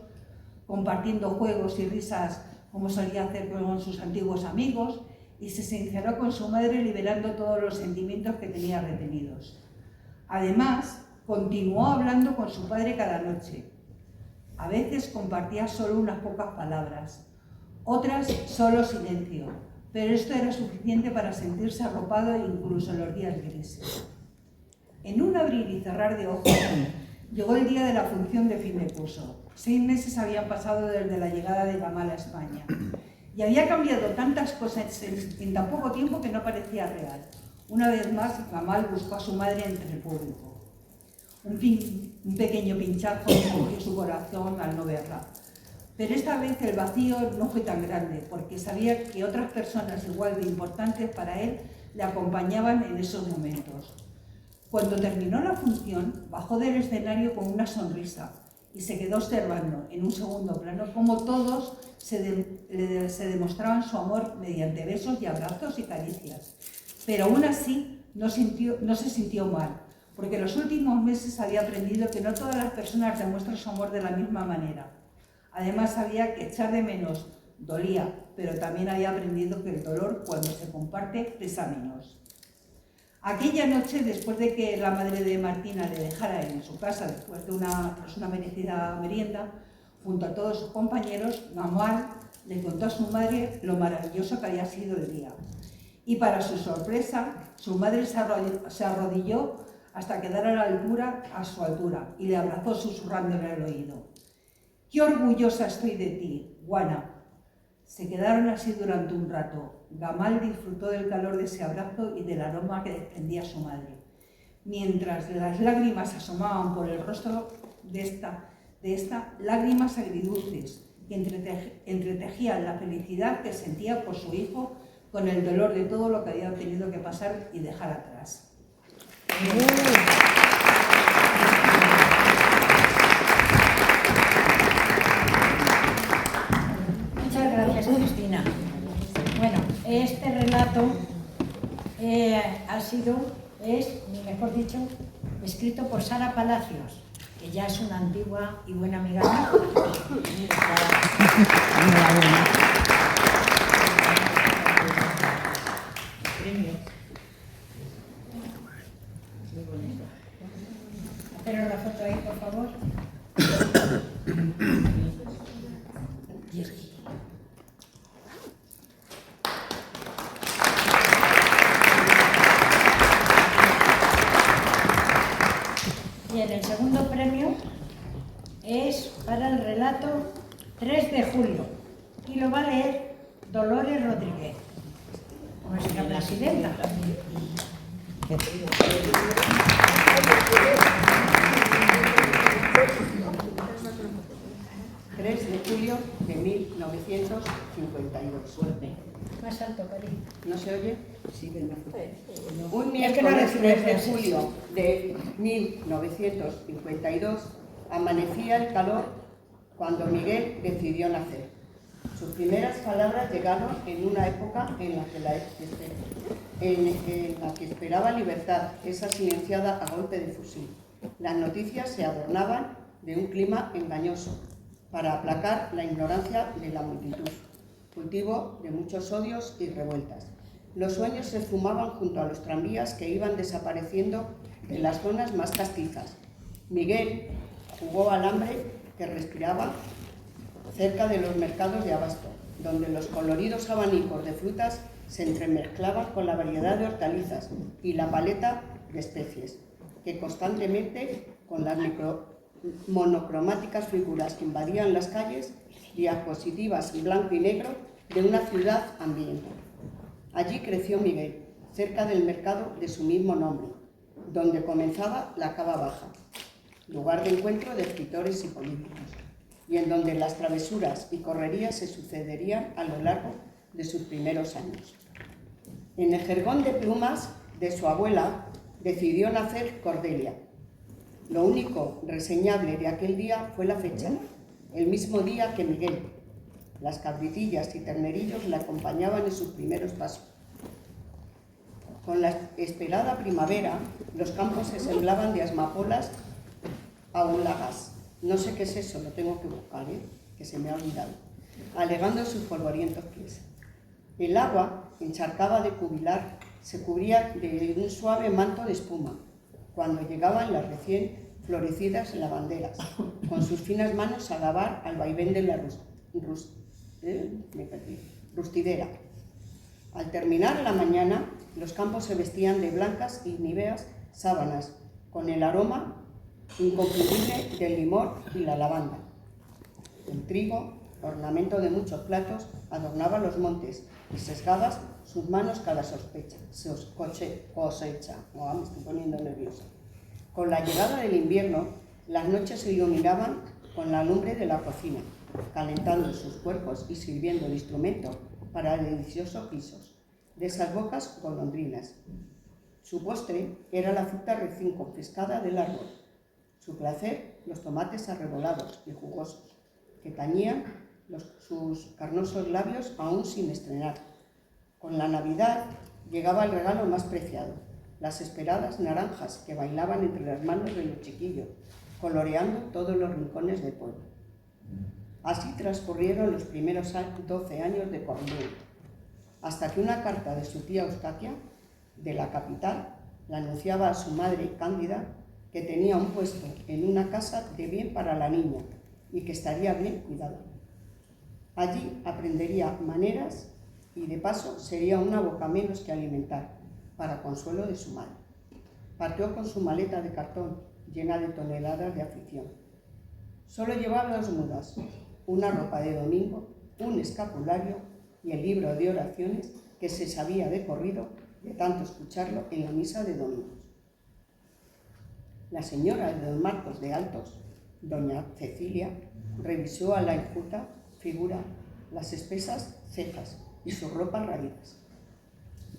Speaker 4: compartiendo juegos y risas como solía hacer con sus antiguos amigos, y se sinceró con su madre liberando todos los sentimientos que tenía retenidos. Además, continuó hablando con su padre cada noche. A veces compartía solo unas pocas palabras, otras solo silencio, pero esto era suficiente para sentirse arropado incluso en los días grises. En un abrir y cerrar de ojos, llegó el día de la función de fin de curso. 6 meses habían pasado desde la llegada de Gamal a España y había cambiado tantas cosas en tan poco tiempo que no parecía real. Una vez más, Gamal buscó a su madre entre el público. Un pequeño pinchazo encogió su corazón al no verla. Pero esta vez el vacío no fue tan grande, porque sabía que otras personas igual de importantes para él le acompañaban en esos momentos. Cuando terminó la función, bajó del escenario con una sonrisa y se quedó observando en un segundo plano cómo todos se demostraban su amor mediante besos y abrazos y caricias. Pero aún así no se sintió mal, porque en los últimos meses había aprendido que no todas las personas demuestran su amor de la misma manera. Además sabía que echar de menos dolía, pero también había aprendido que el dolor, cuando se comparte, pesa menos. Aquella noche, después de que la madre de Martina le dejara en su casa después de una merecida merienda, junto a todos sus compañeros, Gamal le contó a su madre lo maravilloso que había sido el día. Y para su sorpresa, su madre se arrodilló hasta quedar a su altura y le abrazó susurrándole al oído. «¡Qué orgullosa estoy de ti, Guana!». Se quedaron así durante un rato. Gamal disfrutó del calor de ese abrazo y del aroma que desprendía su madre, mientras las lágrimas asomaban por el rostro de esta lágrimas agridulces que entretejían la felicidad que sentía por su hijo con el dolor de todo lo que había tenido que pasar y dejar atrás.
Speaker 2: Muchas gracias, Cristina. Bueno, este relato mejor dicho, escrito por Sara Palacios, que ya es una antigua y buena amiga mía. Haceros la foto ahí, por favor. Bien, el segundo premio es para el relato 3 de julio y lo va a leer Dolores Rodríguez, nuestra presidenta.
Speaker 5: 3 de julio de 1952.
Speaker 2: Más alto, cariño.
Speaker 5: ¿No se oye?
Speaker 2: Sí, venga.
Speaker 5: Un
Speaker 2: Es que no
Speaker 5: miércoles 3 de
Speaker 2: recibes,
Speaker 5: julio de 1952 amanecía el calor cuando Miguel decidió nacer. Sus primeras palabras llegaron en una época en la que esperaba libertad, esa silenciada a golpe de fusil. Las noticias se adornaban de un clima engañoso para aplacar la ignorancia de la multitud, cultivo de muchos odios y revueltas. Los sueños se esfumaban junto a los tranvías que iban desapareciendo en las zonas más castizas. Miguel jugó al hambre que respiraba cerca de los mercados de abasto, donde los coloridos abanicos de frutas se entremezclaban con la variedad de hortalizas y la paleta de especies, que constantemente, con las monocromáticas figuras que invadían las calles, diapositivas en blanco y negro de una ciudad hambrienta. Allí creció Miguel, cerca del mercado de su mismo nombre, donde comenzaba la Cava Baja, lugar de encuentro de escritores y políticos, y en donde las travesuras y correrías se sucederían a lo largo de sus primeros años. En el jergón de plumas de su abuela decidió nacer Cordelia. Lo único reseñable de aquel día fue la fecha, el mismo día que Miguel. Las cabritillas y ternerillos la acompañaban en sus primeros pasos. Con la esperada primavera, los campos se semblaban de amapolas aulagas. No sé qué es eso, lo tengo que buscar, que se me ha olvidado, alegando sus polvorientos pies. El agua, encharcada de cubilar, se cubría de un suave manto de espuma cuando llegaban las recién florecidas lavanderas, con sus finas manos a lavar al vaivén de la rustidera. Al terminar la mañana, los campos se vestían de blancas y níveas sábanas, con el aroma inconfundible del limón y la lavanda. El trigo, ornamento de muchos platos, adornaba los montes y sesgadas sus manos cada cosecha. Oh, me estoy poniendo nerviosa. Con la llegada del invierno, las noches se iluminaban con la lumbre de la cocina, calentando sus cuerpos y sirviendo el instrumento para deliciosos guisos de esas bocas golondrinas. Su postre era la fruta recién confiscada del árbol. Su placer, los tomates arrebolados y jugosos, que tañían sus carnosos labios aún sin estrenar. Con la Navidad llegaba el regalo más preciado, las esperadas naranjas que bailaban entre las manos de los chiquillos, coloreando todos los rincones del pueblo. Así transcurrieron los primeros 12 años de Cordelia, hasta que una carta de su tía Eustaquia, de la capital, la anunciaba a su madre Cándida que tenía un puesto en una casa de bien para la niña y que estaría bien cuidada. Allí aprendería maneras y de paso sería una boca menos que alimentar, para consuelo de su madre. Partió con su maleta de cartón llena de toneladas de afición. Solo llevaba 2 mudas, una ropa de domingo, un escapulario y el libro de oraciones que se sabía de corrido de tanto escucharlo en la misa de domingos. La señora de don Marcos de Altos, doña Cecilia, revisó a la enjuta figura, las espesas cejas y sus ropas raídas.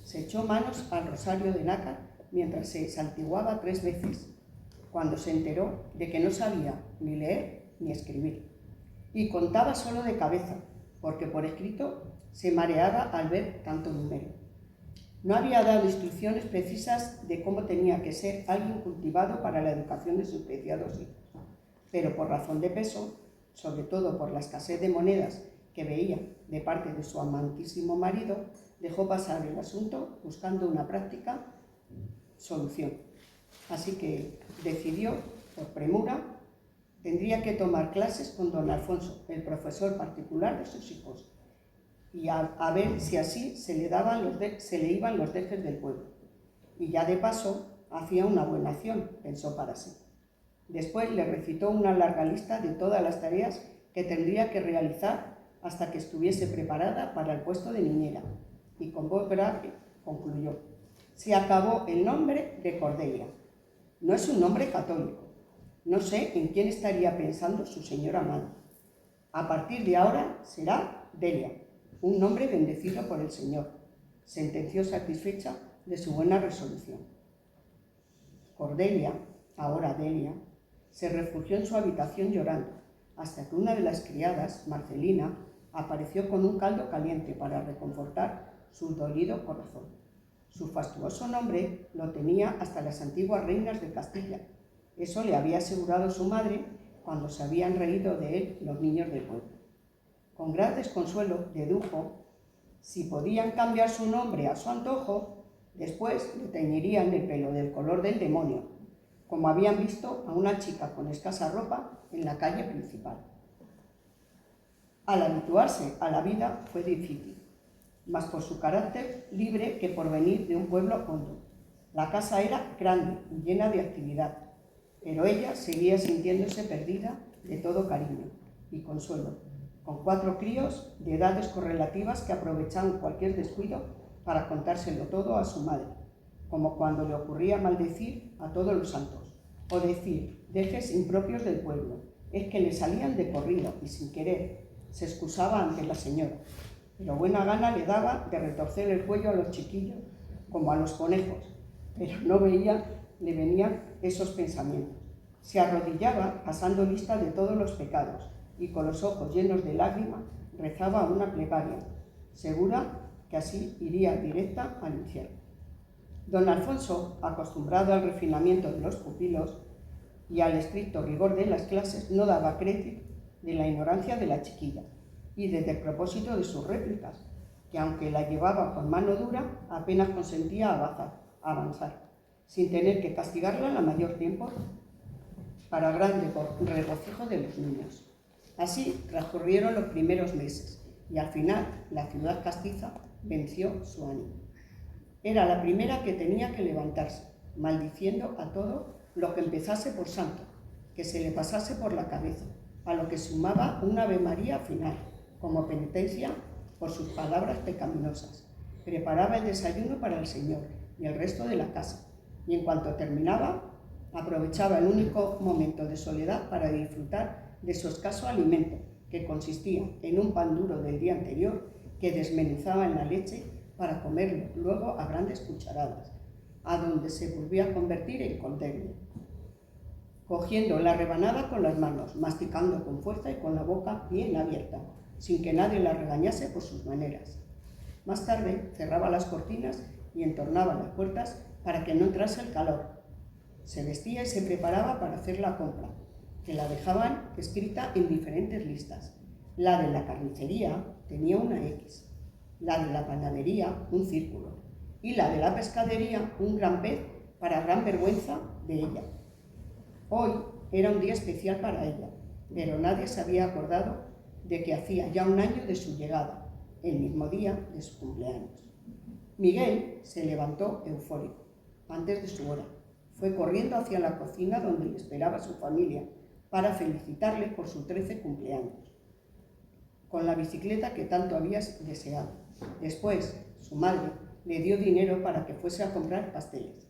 Speaker 5: Se echó manos al rosario de nácar mientras se santiguaba 3 veces, cuando se enteró de que no sabía ni leer ni escribir, y contaba solo de cabeza, porque por escrito se mareaba al ver tanto número. No había dado instrucciones precisas de cómo tenía que ser alguien cultivado para la educación de sus preciados hijos, pero por razón de peso, sobre todo por la escasez de monedas que veía de parte de su amantísimo marido, dejó pasar el asunto buscando una práctica solución. Así que decidió, por premura, tendría que tomar clases con don Alfonso, el profesor particular de sus hijos, y a ver si así se le iban los dejes del pueblo. Y ya de paso hacía una buena acción, pensó para sí. Después le recitó una larga lista de todas las tareas que tendría que realizar hasta que estuviese preparada para el puesto de niñera, y con voz grave concluyó: se acabó el nombre de Cordelia. No es un nombre católico. No sé en quién estaría pensando su señora madre. A partir de ahora será Delia, un nombre bendecido por el Señor, sentenció satisfecha de su buena resolución. Cordelia, ahora Delia, se refugió en su habitación llorando, hasta que una de las criadas, Marcelina, apareció con un caldo caliente para reconfortar su dolido corazón. Su fastuoso nombre lo tenía hasta las antiguas reinas de Castilla. Eso le había asegurado su madre cuando se habían reído de él los niños del pueblo. Con gran desconsuelo dedujo, si podían cambiar su nombre a su antojo, después le teñirían el pelo del color del demonio, como habían visto a una chica con escasa ropa en la calle principal. Al habituarse a la vida fue difícil, más por su carácter libre que por venir de un pueblo hondo. La casa era grande y llena de actividad, pero ella seguía sintiéndose perdida de todo cariño y consuelo, con 4 críos de edades correlativas que aprovechaban cualquier descuido para contárselo todo a su madre, como cuando le ocurría maldecir a todos los santos, o decir dejes impropios del pueblo. Es que le salían de corrido y sin querer se excusaba ante la señora, pero buena gana le daba de retorcer el cuello a los chiquillos como a los conejos, pero no veía, le venían esos pensamientos. Se arrodillaba pasando lista de todos los pecados y con los ojos llenos de lágrimas rezaba una plegaria, segura que así iría directa al infierno. Don Alfonso, acostumbrado al refinamiento de los pupilos y al estricto rigor de las clases, no daba crédito de la ignorancia de la chiquilla y desde el propósito de sus réplicas, que aunque la llevaba con mano dura, apenas consentía avanzar, sin tener que castigarla la mayor tiempo, para gran regocijo de los niños. Así transcurrieron los primeros meses y al final la ciudad castiza venció su ánimo. Era la primera que tenía que levantarse, maldiciendo a todo lo que empezase por santo, que se le pasase por la cabeza, a lo que sumaba un Ave María final, como penitencia por sus palabras pecaminosas. Preparaba el desayuno para el Señor y el resto de la casa, y en cuanto terminaba, aprovechaba el único momento de soledad para disfrutar de su escaso alimento, que consistía en un pan duro del día anterior que desmenuzaba en la leche para comerlo luego a grandes cucharadas, a donde se volvía a convertir en contenido, cogiendo la rebanada con las manos, masticando con fuerza y con la boca bien abierta, sin que nadie la regañase por sus maneras. Más tarde cerraba las cortinas y entornaba las puertas para que no entrase el calor. Se vestía y se preparaba para hacer la compra, que la dejaban escrita en diferentes listas. La de la carnicería tenía una X, la de la panadería un círculo y la de la pescadería un gran pez, para gran vergüenza de ella. Hoy era un día especial para ella, pero nadie se había acordado de que hacía ya un año de su llegada, el mismo día de su cumpleaños. Miguel se levantó eufórico, antes de su hora. Fue corriendo hacia la cocina donde le esperaba su familia para felicitarle por su 13 cumpleaños, con la bicicleta que tanto había deseado. Después, su madre le dio dinero para que fuese a comprar pasteles.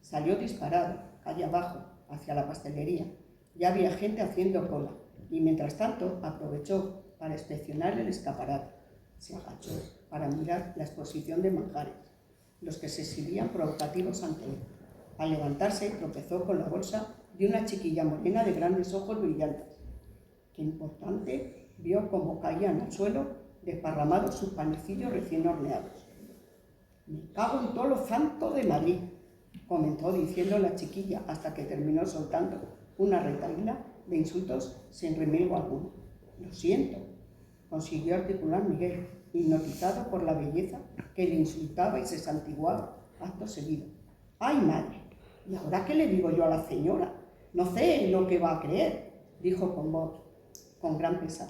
Speaker 5: Salió disparado, calle abajo, hacia la pastelería. Ya había gente haciendo cola y mientras tanto aprovechó para inspeccionar el escaparate. Se agachó para mirar la exposición de manjares, los que se exhibían provocativos ante él. Al levantarse, tropezó con la bolsa de una chiquilla morena de grandes ojos brillantes. Qué importante, vio cómo caían al suelo desparramados sus panecillos recién horneados. «Me cago en todo lo santo de Madrid», comenzó diciendo la chiquilla hasta que terminó soltando una retahíla de insultos sin remilgo alguno. «Lo siento», consiguió articular Miguel, hipnotizado por la belleza que le insultaba y se santiguaba acto seguido. «¡Ay, madre! ¿Y ahora qué le digo yo a la señora? No sé lo que va a creer», dijo con voz, con gran pesar.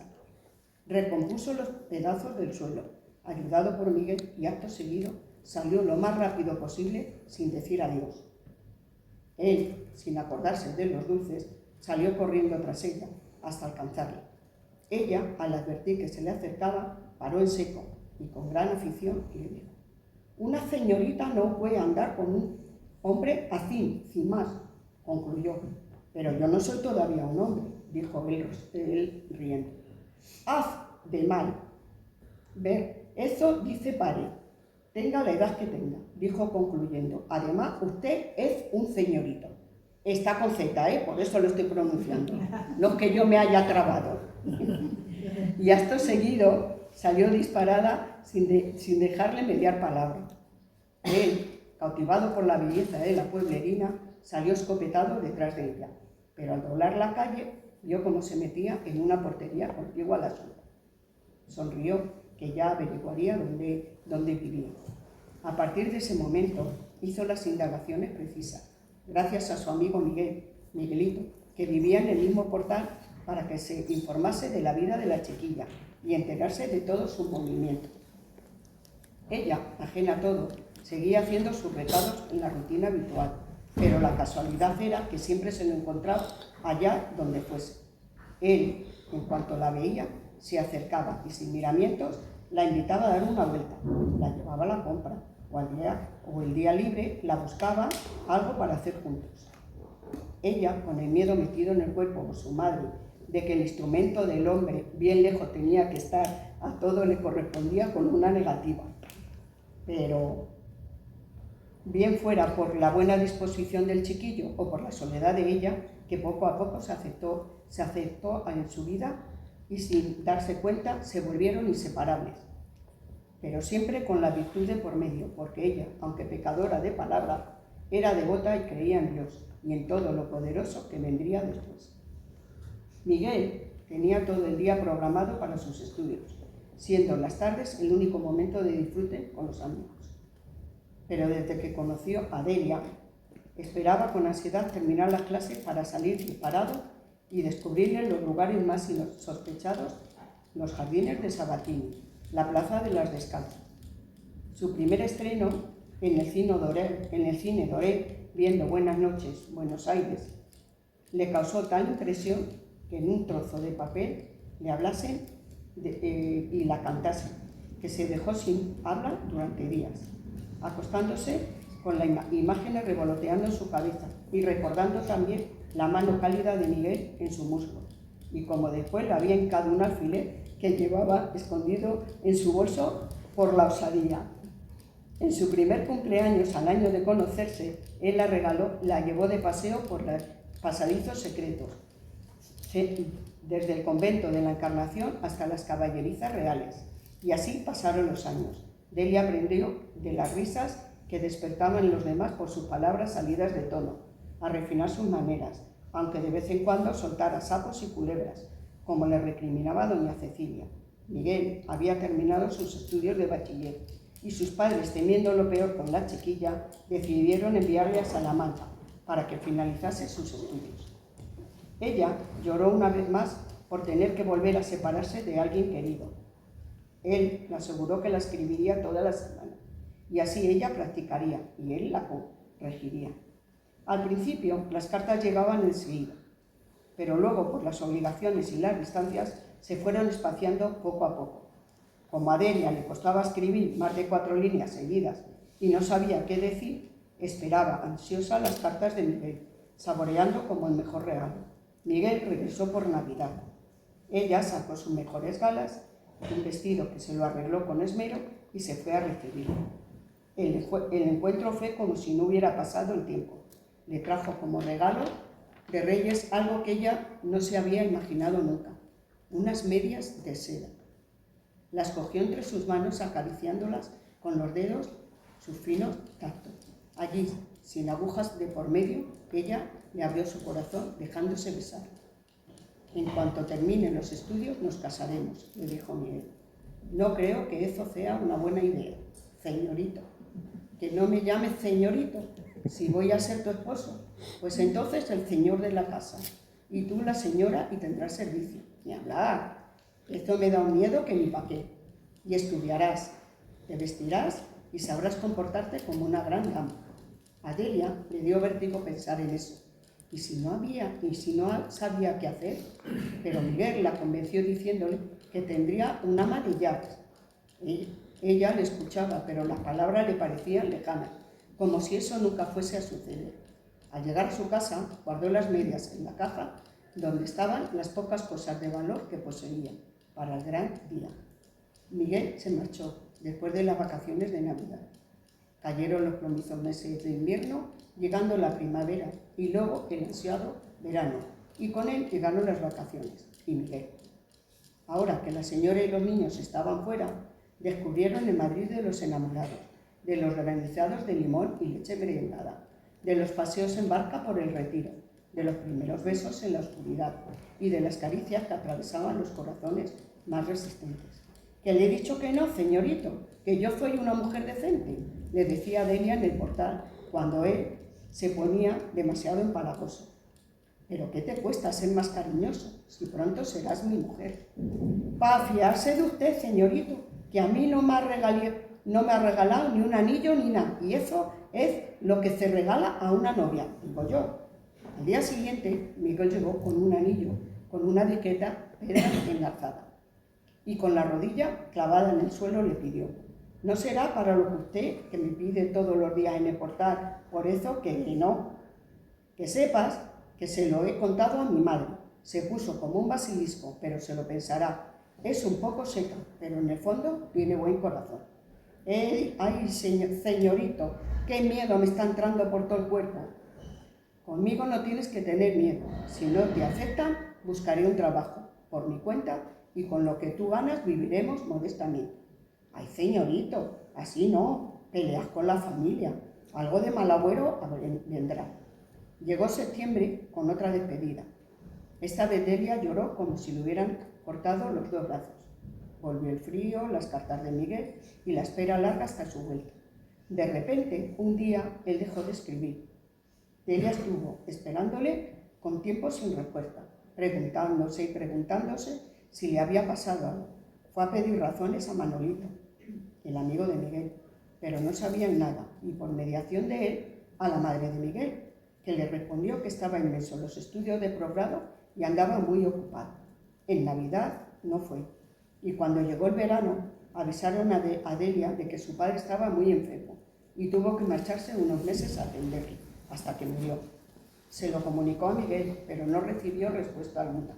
Speaker 5: Recompuso los pedazos del suelo, ayudado por Miguel, y acto seguido salió lo más rápido posible sin decir adiós. Él, sin acordarse de los dulces, salió corriendo tras ella hasta alcanzarla. Ella, al advertir que se le acercaba, paró en seco y con gran afición le dijo: «Una señorita no puede andar con un hombre así, sin más», concluyó. «Pero yo no soy todavía un hombre», dijo él riendo. «Haz de mal. Ver, eso dice Pare, tenga la edad que tenga», dijo concluyendo. «Además, usted es un señorito». Está con Z, por eso lo estoy pronunciando, no es que yo me haya trabado. Y acto seguido salió disparada sin dejarle mediar palabra. Él, cautivado por la belleza de la pueblerina, salió escopetado detrás de ella, pero al doblar la calle vio cómo se metía en una portería contigua a la suya. Sonrió, que ya averiguaría dónde vivía. A partir de ese momento hizo las indagaciones precisas, gracias a su amigo Miguelito, que vivía en el mismo portal, para que se informase de la vida de la chiquilla y enterarse de todos sus movimientos. Ella, ajena a todo, seguía haciendo sus recados en la rutina habitual, pero la casualidad era que siempre se lo encontraba allá donde fuese. Él, en cuanto la veía, se acercaba y sin miramientos la invitaba a dar una vuelta, la llevaba a la compra, o el día libre la buscaba algo para hacer juntos. Ella, con el miedo metido en el cuerpo por su madre, de que el instrumento del hombre bien lejos tenía que estar, a todo le correspondía con una negativa. Pero, bien fuera por la buena disposición del chiquillo o por la soledad de ella, que poco a poco se aceptó en su vida y sin darse cuenta se volvieron inseparables. Pero siempre con la virtud de por medio, porque ella, aunque pecadora de palabra, era devota y creía en Dios y en todo lo poderoso que vendría después. Miguel tenía todo el día programado para sus estudios, siendo las tardes el único momento de disfrute con los amigos. Pero desde que conoció a Delia, esperaba con ansiedad terminar las clases para salir disparado y descubrirle los lugares más insospechados, los jardines de Sabatini, la plaza de las Descalzas. Su primer estreno en el cine Doré, viendo Buenas noches, Buenos Aires, le causó tal impresión que en un trozo de papel le hablasen y la cantasen, que se dejó sin habla durante días, acostándose con las imágenes revoloteando en su cabeza y recordando también la mano cálida de Miguel en su muslo, y como después le había hincado un alfiler que llevaba escondido en su bolso por la osadía. En su primer cumpleaños, al año de conocerse, él la llevó de paseo por los pasadizos secretos, desde el convento de la Encarnación hasta las caballerizas reales. Y así pasaron los años. Delia aprendió de las risas que despertaban en los demás por sus palabras salidas de tono, a refinar sus maneras, aunque de vez en cuando soltara sapos y culebras, como le recriminaba doña Cecilia. Miguel había terminado sus estudios de bachiller y sus padres, temiendo lo peor con la chiquilla, decidieron enviarle a Salamanca para que finalizase sus estudios. Ella lloró una vez más por tener que volver a separarse de alguien querido. Él le aseguró que la escribiría toda la semana y así ella practicaría y él la corregiría. Al principio las cartas llegaban enseguida, pero luego por las obligaciones y las distancias se fueron espaciando poco a poco. Como a Delia le costaba escribir más de 4 líneas seguidas y no sabía qué decir, esperaba ansiosa las cartas de Miguel, saboreando como el mejor regalo. Miguel regresó por Navidad. Ella sacó sus mejores galas, un vestido que se lo arregló con esmero y se fue a recibirlo. El encuentro fue como si no hubiera pasado el tiempo. Le trajo como regalo de Reyes algo que ella no se había imaginado nunca, unas medias de seda. Las cogió entre sus manos acariciándolas con los dedos, su fino tacto. Allí, sin agujas de por medio, ella le abrió su corazón dejándose besar. En cuanto terminen los estudios nos casaremos, le dijo Miguel. No creo que eso sea una buena idea, señorito. Que no me llames señorito, si voy a ser tu esposo, pues entonces el señor de la casa, y tú la señora y tendrás servicio. Ni hablar, esto me da un miedo que ni pa' qué. Y estudiarás, te vestirás y sabrás comportarte como una gran dama. A Delia le dio vértigo pensar en eso, y si no sabía qué hacer, pero Miguel la convenció diciéndole que tendría un ama de llaves. Ella le escuchaba, pero las palabras le parecían lejanas, como si eso nunca fuese a suceder. Al llegar a su casa, guardó las medias en la caja donde estaban las pocas cosas de valor que poseía para el gran día. Miguel se marchó después de las vacaciones de Navidad. Cayeron los plomizos meses de invierno, llegando la primavera y luego el ansiado verano, y con él llegaron las vacaciones y Miguel. Ahora que la señora y los niños estaban fuera, descubrieron el Madrid de los enamorados, de los granizados de limón y leche merengada, de los paseos en barca por el Retiro, de los primeros besos en la oscuridad y de las caricias que atravesaban los corazones más resistentes. ¿Que le he dicho que no, señorito? ¿Que yo soy una mujer decente?, le decía Delia en el portal cuando él se ponía demasiado empalagoso. ¿Pero qué te cuesta ser más cariñoso si pronto serás mi mujer? Para fiarse de usted, señorito, que a mí no me ha regalado ni un anillo ni nada, y eso es lo que se regala a una novia, digo yo. Al día siguiente, Miguel llegó con un anillo, con una etiqueta enlarzada. y con la rodilla clavada en el suelo le pidió: «¿No será para lo que usted, que me pide todos los días en el portal, por eso que no? Que sepas que se lo he contado a mi madre. Se puso como un basilisco, pero se lo pensará. Es un poco seca, pero en el fondo tiene buen corazón». Ay, señorito, qué miedo me está entrando por todo el cuerpo. Conmigo no tienes que tener miedo. Si no te aceptan, buscaré un trabajo por mi cuenta y con lo que tú ganas viviremos modestamente. Ay, señorito, así no, peleas con la familia. Algo de mal agüero vendrá. Llegó septiembre con otra despedida. Esta vez Delia lloró como si le hubieran cortado los dos brazos. Volvió el frío, las cartas de Miguel y la espera larga hasta su vuelta. De repente, un día, él dejó de escribir. Delia estuvo esperándole con tiempo sin respuesta, preguntándose y preguntándose si le había pasado algo. Fue a pedir razones a Manolito, el amigo de Miguel, pero no sabían nada, y por mediación de él, a la madre de Miguel, que le respondió que estaba inmenso en los estudios de posgrado y andaba muy ocupado. En Navidad no fue, y cuando llegó el verano, avisaron a Delia de que su padre estaba muy enfermo y tuvo que marcharse unos meses a atenderle, hasta que murió. Se lo comunicó a Miguel, pero no recibió respuesta alguna.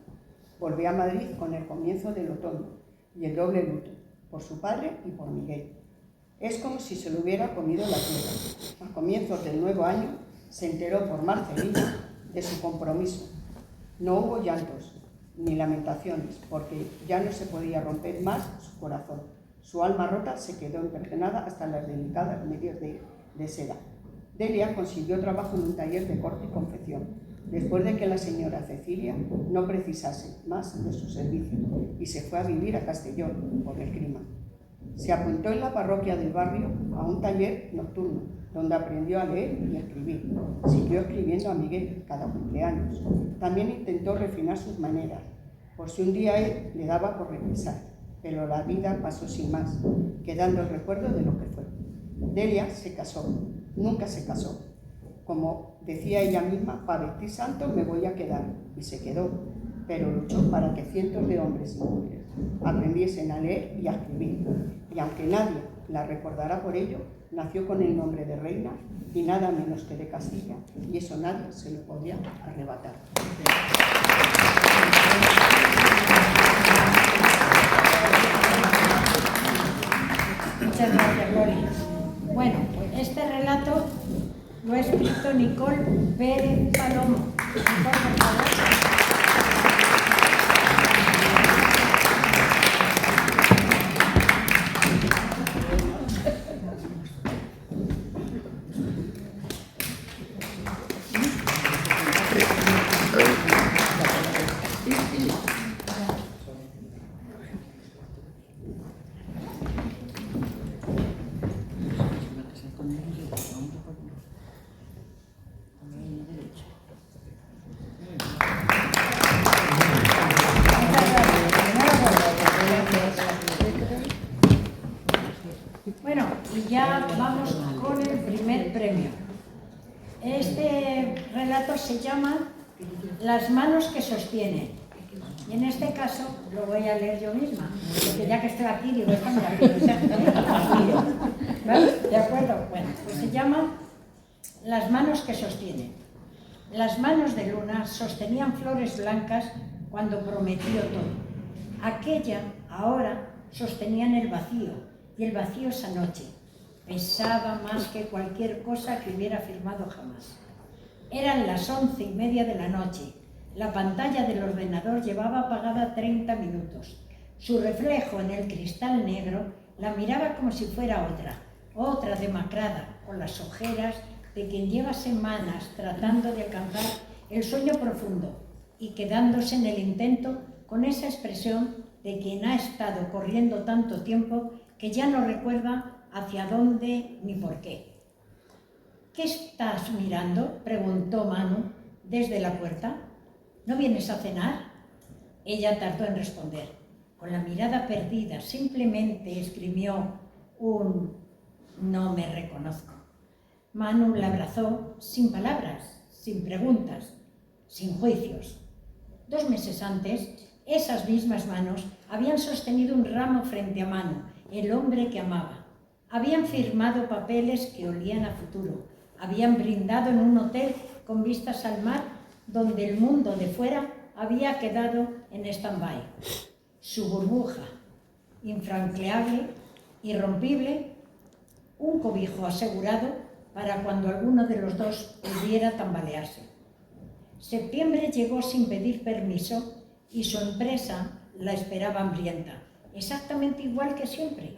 Speaker 5: Volvió a Madrid con el comienzo del otoño y el doble luto, por su padre y por Miguel. Es como si se lo hubiera comido la tierra. A comienzos del nuevo año se enteró por Marcelina de su compromiso. No hubo llantos ni lamentaciones, porque ya no se podía romper más su corazón. Su alma rota se quedó impregnada hasta las delicadas medias de seda. Delia consiguió trabajo en un taller de corte y confección, después de que la señora Cecilia no precisase más de su servicio, y se fue a vivir a Castellón por el clima. Se apuntó en la parroquia del barrio a un taller nocturno, donde aprendió a leer y a escribir. Siguió escribiendo a Miguel cada cumpleaños. También intentó refinar sus maneras, por si un día él le daba por regresar, pero la vida pasó sin más, quedando el recuerdo de lo que fue. Delia se casó. Nunca se casó. Como decía ella misma, para vestir santo me voy a quedar, y se quedó, pero luchó para que cientos de hombres y mujeres aprendiesen a leer y a escribir, y aunque nadie la recordará por ello, nació con el nombre de reina y nada menos que de Castilla, y eso nadie se lo podía arrebatar.
Speaker 2: Muchas gracias, Gloria. Bueno, pues este relato lo ha escrito Nicole Pérez Palomo. Nicole, por favor. Bueno, y ya vamos con el primer premio. Este relato se llama Las manos que sostienen. Y en este caso lo voy a leer yo misma, porque ya que estoy aquí, digo, esta me la quiero hacer. ¿Vale? ¿De acuerdo? Bueno, pues se llama Las manos que sostienen. Las manos de Luna sostenían flores blancas cuando prometió todo. Aquella, ahora, sostenían el vacío, y el vacío esa noche pesaba más que cualquier cosa que hubiera firmado jamás. Eran las 11:30 de la noche. La pantalla del ordenador llevaba apagada 30 minutos. Su reflejo en el cristal negro la miraba como si fuera otra demacrada, con las ojeras de quien lleva semanas tratando de alcanzar el sueño profundo y quedándose en el intento con esa expresión de quien ha estado corriendo tanto tiempo que ya no recuerda hacia dónde ni por qué. ¿Qué estás mirando?, preguntó Manu desde la puerta. ¿No vienes a cenar? Ella tardó en responder. Con la mirada perdida, simplemente esgrimió un «no me reconozco». Manu la abrazó sin palabras, sin preguntas, sin juicios. 2 meses antes, esas mismas manos habían sostenido un ramo frente a Manu, el hombre que amaba. Habían firmado papeles que olían a futuro. Habían brindado en un hotel con vistas al mar, donde el mundo de fuera había quedado en stand-by. Su burbuja, infranqueable, irrompible, un cobijo asegurado para cuando alguno de los dos pudiera tambalearse. Septiembre llegó sin pedir permiso y su empresa la esperaba hambrienta, exactamente igual que siempre.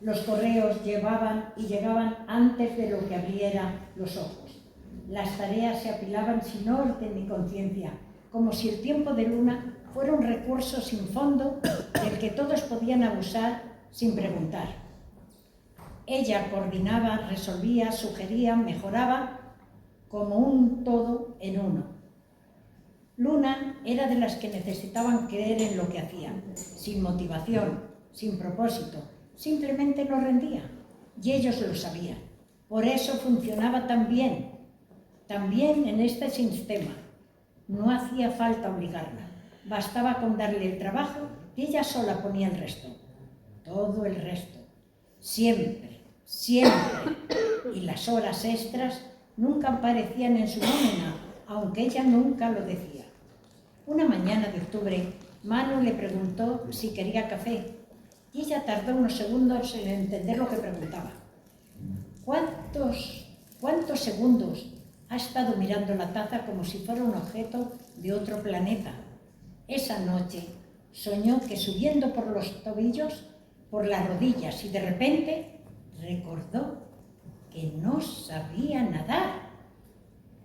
Speaker 2: Los correos llegaban antes de lo que abriera los ojos. Las tareas se apilaban sin orden ni conciencia, como si el tiempo de Luna fuera un recurso sin fondo del que todos podían abusar sin preguntar. Ella coordinaba, resolvía, sugería, mejoraba, como un todo en uno. Luna era de las que necesitaban creer en lo que hacían, sin motivación, sin propósito, simplemente no rendía, y ellos lo sabían. Por eso funcionaba tan bien en este sistema. No hacía falta obligarla, bastaba con darle el trabajo y ella sola ponía el resto, todo el resto, siempre, siempre, y las horas extras nunca aparecían en su nómina, aunque ella nunca lo decía. Una mañana de octubre, Manu le preguntó si quería café y ella tardó unos segundos en entender lo que preguntaba. ¿Cuántos segundos ha estado mirando la taza como si fuera un objeto de otro planeta? Esa noche soñó que subiendo por los tobillos, por las rodillas, y de repente recordó que no sabía nadar.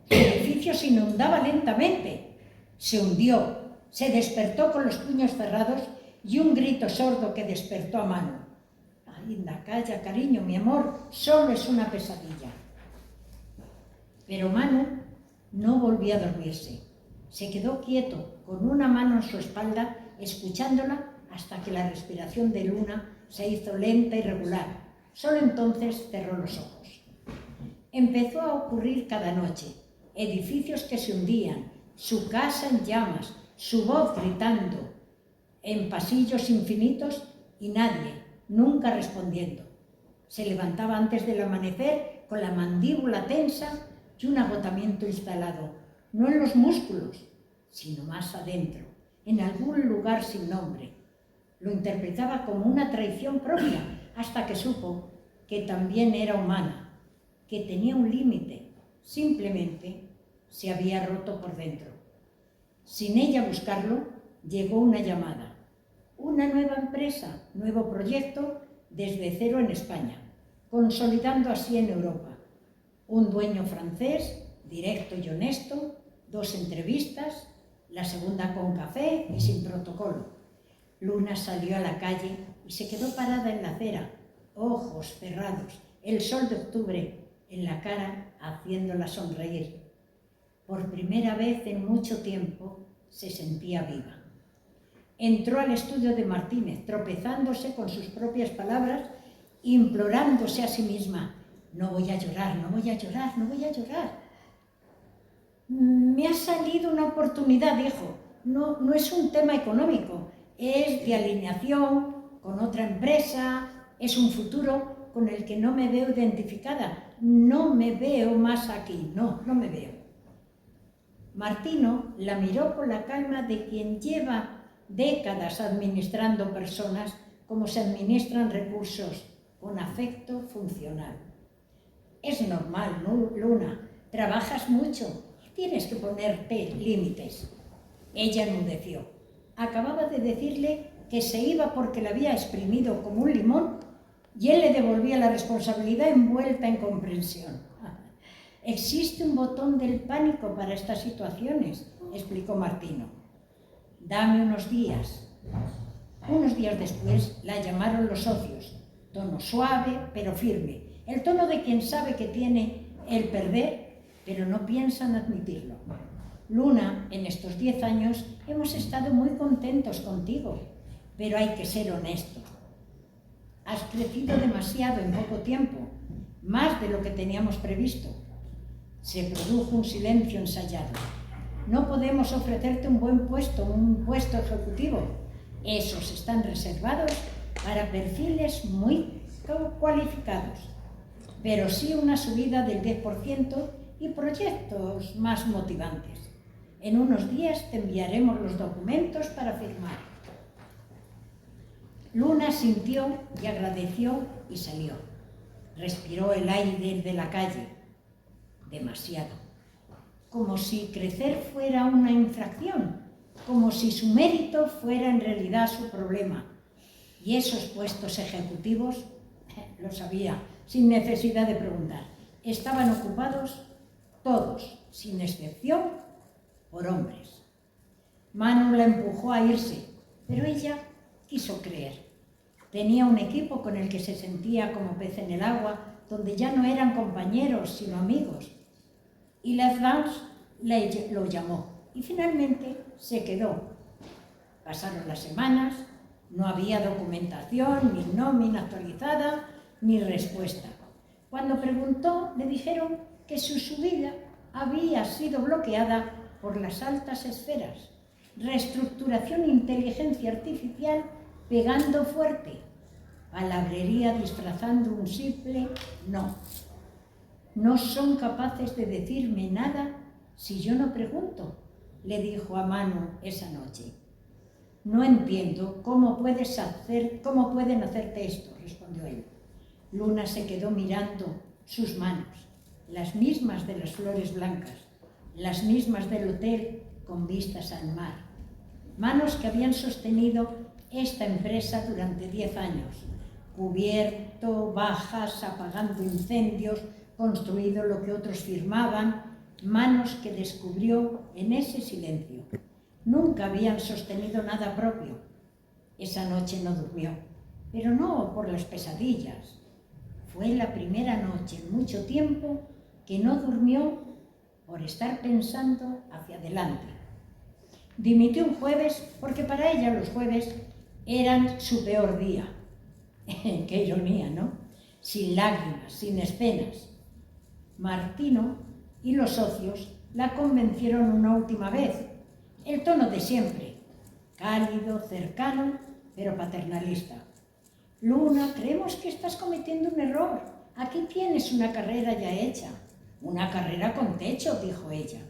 Speaker 2: El edificio se inundaba lentamente. Se hundió, se despertó con los puños cerrados y un grito sordo que despertó a Manu. Anda, calla, cariño, mi amor, solo es una pesadilla. Pero Manu no volvió a dormirse. Se quedó quieto, con una mano en su espalda, escuchándola hasta que la respiración de Luna se hizo lenta y regular. Solo entonces cerró los ojos. Empezó a ocurrir cada noche. Edificios que se hundían, su casa en llamas, su voz gritando en pasillos infinitos y nadie, nunca respondiendo. Se levantaba antes del amanecer con la mandíbula tensa y un agotamiento instalado, no en los músculos, sino más adentro, en algún lugar sin nombre. Lo interpretaba como una traición propia hasta que supo que también era humana, que tenía un límite, simplemente se había roto por dentro. Sin ella buscarlo, llegó una llamada. Una nueva empresa, nuevo proyecto, desde cero en España, consolidando así en Europa. Un dueño francés, directo y honesto, 2 entrevistas, la segunda con café y sin protocolo. Luna salió a la calle y se quedó parada en la acera, ojos cerrados, el sol de octubre en la cara haciéndola sonreír. Por primera vez en mucho tiempo se sentía viva. Entró al estudio de Martínez, tropezándose con sus propias palabras, implorándose a sí misma: no voy a llorar, no voy a llorar, no voy a llorar. Me ha salido una oportunidad, dijo. No es un tema económico, es de alineación con otra empresa, es un futuro con el que no me veo identificada, no me veo más aquí, no me veo. Martino la miró con la calma de quien lleva décadas administrando personas como se administran recursos, con afecto funcional. Es normal, ¿no, Luna? Trabajas mucho, tienes que ponerte límites. Ella enmudeció. Acababa de decirle que se iba porque la había exprimido como un limón y él le devolvía la responsabilidad envuelta en comprensión. Existe un botón del pánico para estas situaciones, explicó Martino. Dame unos días. Unos días después la llamaron los socios. Tono suave pero firme. El tono de quien sabe que tiene el perder, pero no piensan admitirlo. Luna, en estos 10 años hemos estado muy contentos contigo, pero hay que ser honesto. Has crecido demasiado en poco tiempo, más de lo que teníamos previsto. Se produjo un silencio ensayado. No podemos ofrecerte un puesto ejecutivo. Esos están reservados para perfiles muy cualificados, pero sí una subida del 10% y proyectos más motivantes. En unos días te enviaremos los documentos para firmar. Luna sintió y agradeció y salió. Respiró el aire de la calle, demasiado, como si crecer fuera una infracción, como si su mérito fuera en realidad su problema. Y esos puestos ejecutivos, lo sabía, sin necesidad de preguntar, estaban ocupados todos, sin excepción, por hombres. Manu la empujó a irse, pero ella quiso creer. Tenía un equipo con el que se sentía como pez en el agua, donde ya no eran compañeros, sino amigos. Y Les Dance lo llamó y finalmente se quedó. Pasaron las semanas, no había documentación, ni nómina actualizada, ni respuesta. Cuando preguntó, le dijeron que su subida había sido bloqueada por las altas esferas. Reestructuración e inteligencia artificial pegando fuerte. Palabrería disfrazando un simple no. No son capaces de decirme nada si yo no pregunto, le dijo a Manu esa noche. No entiendo cómo pueden hacerte esto, respondió él. Luna se quedó mirando sus manos, las mismas de las flores blancas, las mismas del hotel con vistas al mar. Manos que habían sostenido esta empresa durante 10 años, cubierto bajas, apagando incendios, construido lo que otros firmaban, manos que descubrió en ese silencio. Nunca habían sostenido nada propio. Esa noche no durmió, pero no por las pesadillas. Fue la primera noche en mucho tiempo que no durmió por estar pensando hacia adelante. Dimitió un jueves porque para ella los jueves eran su peor día. Qué ironía, ¿no? Sin lágrimas, sin escenas. Martino y los socios la convencieron una última vez. El tono de siempre, cálido, cercano, pero paternalista. Luna, creemos que estás cometiendo un error. Aquí tienes una carrera ya hecha. Una carrera con techo, dijo ella.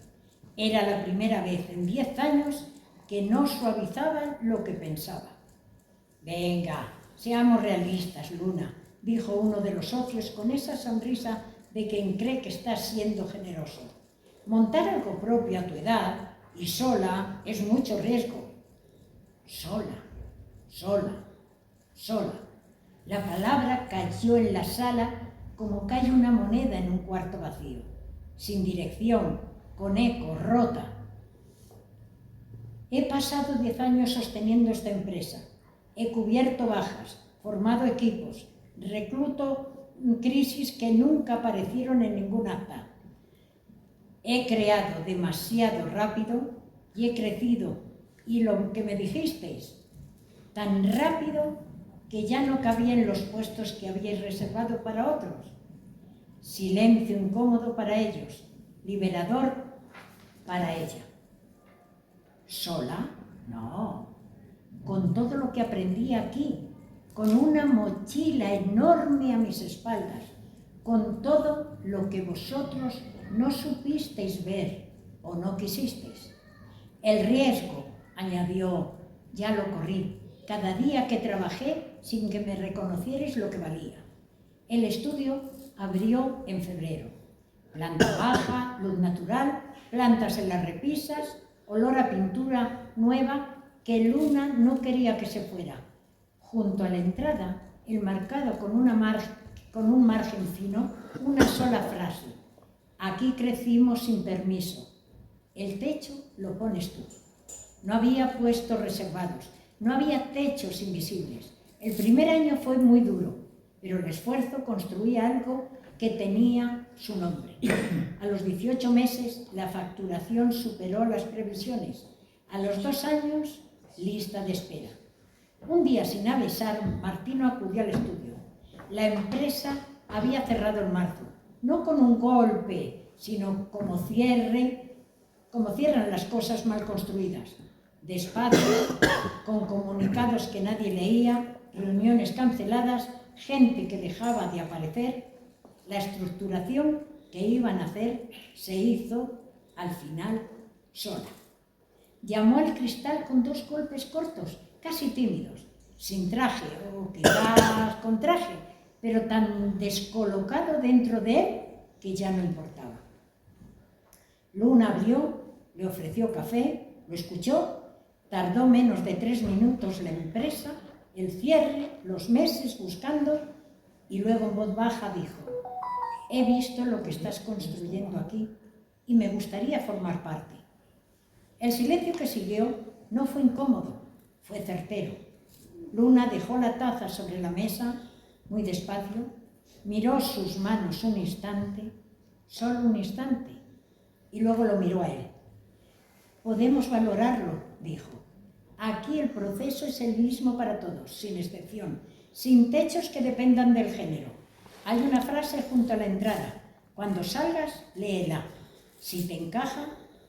Speaker 2: Era la primera vez en 10 años que no suavizaban lo que pensaba. Venga, seamos realistas, Luna, dijo uno de los socios con esa sonrisa de quien cree que está siendo generoso. Montar algo propio a tu edad y sola es mucho riesgo. Sola, sola, sola. La palabra cayó en la sala como cae una moneda en un cuarto vacío, sin dirección, con eco, rota. He pasado 10 años sosteniendo esta empresa. He cubierto bajas, formado equipos, recluto crisis que nunca aparecieron en ningún acta. He creado demasiado rápido y he crecido. Y lo que me dijisteis, tan rápido que ya no cabía en los puestos que habíais reservado para otros. Silencio incómodo para ellos, liberador para ella. ¿Sola? No. Con todo lo que aprendí aquí, con una mochila enorme a mis espaldas, con todo lo que vosotros no supisteis ver o no quisisteis. El riesgo, añadió, ya lo corrí, cada día que trabajé sin que me reconocierais lo que valía. El estudio abrió en febrero. Planta baja, luz natural, plantas en las repisas, olor a pintura nueva que Luna no quería que se fuera. Junto a la entrada, enmarcado con un margen fino, una sola frase. Aquí crecimos sin permiso. El techo lo pones tú. No había puestos reservados, no había techos invisibles. El primer año fue muy duro, pero el esfuerzo construía algo que tenía su nombre. A los 18 meses, la facturación superó las previsiones. A los 2 años, lista de espera. Un día, sin avisar, Martino acudió al estudio. La empresa había cerrado en marzo, no con un golpe, sino como cierran las cosas mal construidas. despacio, con comunicados que nadie leía, reuniones canceladas, gente que dejaba de aparecer. La estructuración que iban a hacer se hizo al final sola. Llamó al cristal con 2 golpes cortos, casi tímidos, sin traje, o quizás con traje, pero tan descolocado dentro de él que ya no importaba. Luna abrió, le ofreció café, lo escuchó, tardó menos de 3 minutos la empresa, el cierre, los meses buscando, y luego en voz baja dijo: he visto lo que estás construyendo aquí y me gustaría formar parte. El silencio que siguió no fue incómodo, fue certero. Luna dejó la taza sobre la mesa, muy despacio, miró sus manos un instante, solo un instante, y luego lo miró a él. Podemos valorarlo, dijo. Aquí el proceso es el mismo para todos, sin excepción, sin techos que dependan del género. Hay una frase junto a la entrada. Cuando salgas, léela. Si te encaja,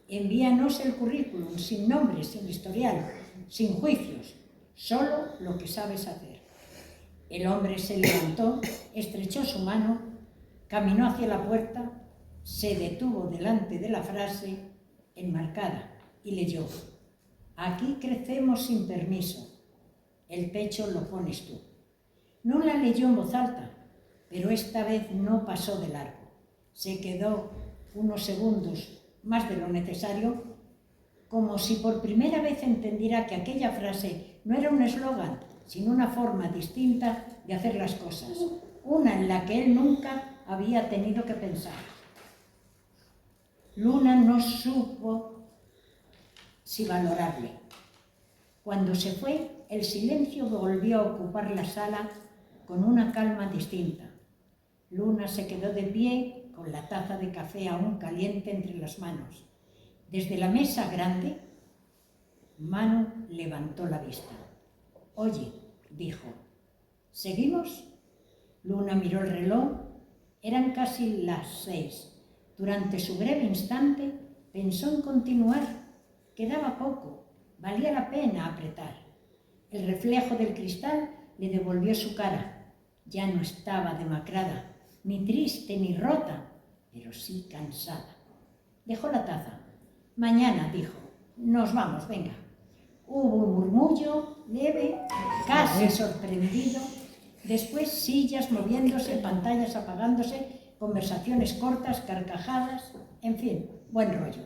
Speaker 2: envíanos el currículum, sin nombre, sin historial, sin juicios, solo lo que sabes hacer. El hombre se levantó, estrechó su mano, caminó hacia la puerta, se detuvo delante de la frase enmarcada y leyó: aquí crecemos sin permiso, el techo lo pones tú. No la leyó en voz alta, pero esta vez no pasó de largo. Se quedó unos segundos más de lo necesario, como si por primera vez entendiera que aquella frase no era un eslogan, sino una forma distinta de hacer las cosas, una en la que él nunca había tenido que pensar. Luna no supo si valorarle. Cuando se fue, el silencio volvió a ocupar la sala con una calma distinta. Luna se quedó de pie con la taza de café aún caliente entre las manos. Desde la mesa grande, Manu levantó la vista. Oye, dijo, ¿seguimos? Luna miró el reloj. Eran casi las 6. Durante su breve instante pensó en continuar. Quedaba poco. Valía la pena apretar. El reflejo del cristal le devolvió su cara. Ya no estaba demacrada, ni triste ni rota, pero sí cansada. Dejó la taza. Mañana, dijo, nos vamos, venga. Hubo un murmullo leve, casi sorprendido. Después sillas moviéndose, pantallas apagándose, conversaciones cortas, carcajadas, en fin, buen rollo.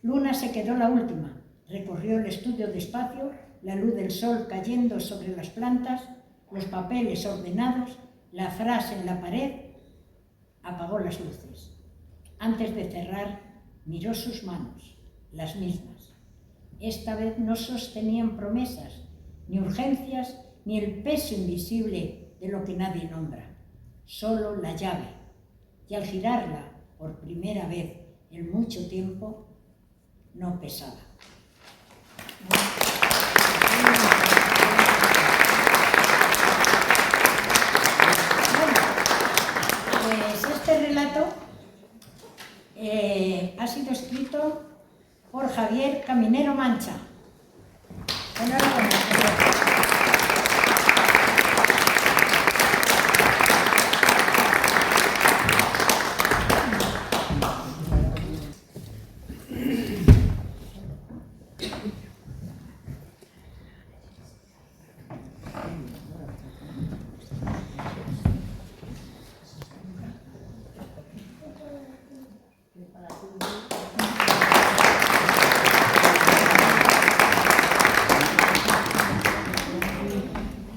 Speaker 2: Luna se quedó la última. Recorrió el estudio despacio, la luz del sol cayendo sobre las plantas, los papeles ordenados, la frase en la pared. Apagó las luces. Antes de cerrar, miró sus manos, las mismas. Esta vez no sostenían promesas, ni urgencias, ni el peso invisible de lo que nadie nombra. Solo la llave. Y al girarla por primera vez en mucho tiempo, no pesaba. Bueno, pues este relato ha sido escrito por Javier Caminero Mancha. Enhorabuena.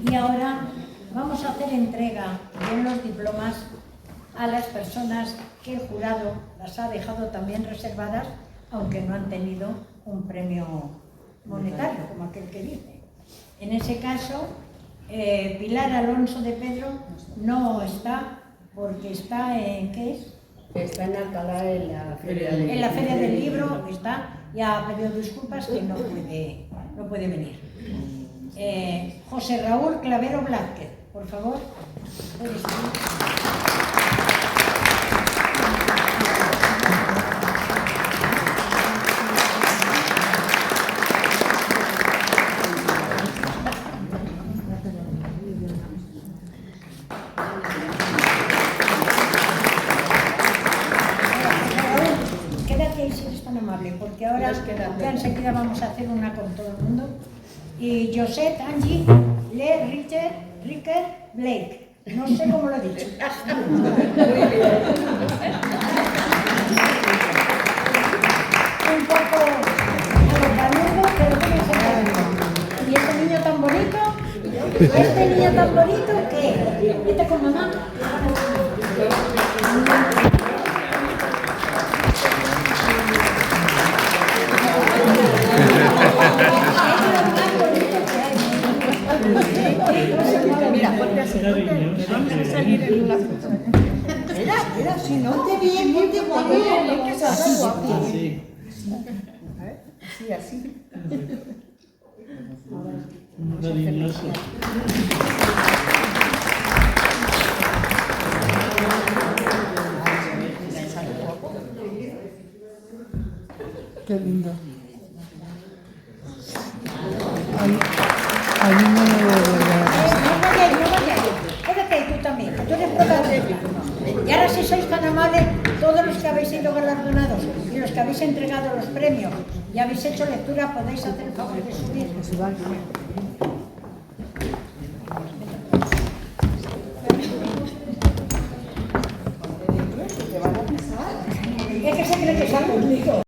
Speaker 2: Y ahora vamos a hacer entrega de los diplomas a las personas que el jurado las ha dejado también reservadas, aunque no han tenido un premio monetario, como aquel que dice. En ese caso, Pilar Alonso de Pedro no está, porque está en, ¿qué es?
Speaker 5: Está en Alcalá en la Feria del Libro.
Speaker 2: En la Feria del Libro está, ya ha pedido disculpas que no puede venir. José Raúl Clavero Blázquez, por favor. ¿Puedes subir? tan amable, porque ahora ya enseguida vamos a hacer una con todo el mundo. Y Josette, Angie, Le, Richard, Ricker, Blake. No sé cómo lo he dicho. Un poco alocamiento, pero ¿cómo se llama? ¿Y este niño tan bonito? ¿Este niño tan bonito qué? ¿Este con mamá?
Speaker 5: Mira, ponte así. Vamos a salir en una foto. Mira, si no te bien, ponte guapo. Así. Así.
Speaker 6: Cariñoso.
Speaker 7: Qué lindo. Ay, no me voy
Speaker 2: No vayáis. Quédate tú también, que tú eres protagonista. Y ahora si sois tan amables, todos los que habéis sido galardonados y los que habéis entregado los premios y habéis hecho lectura, podéis hacer el favor de subir. Es que se cree que salgo conmigo.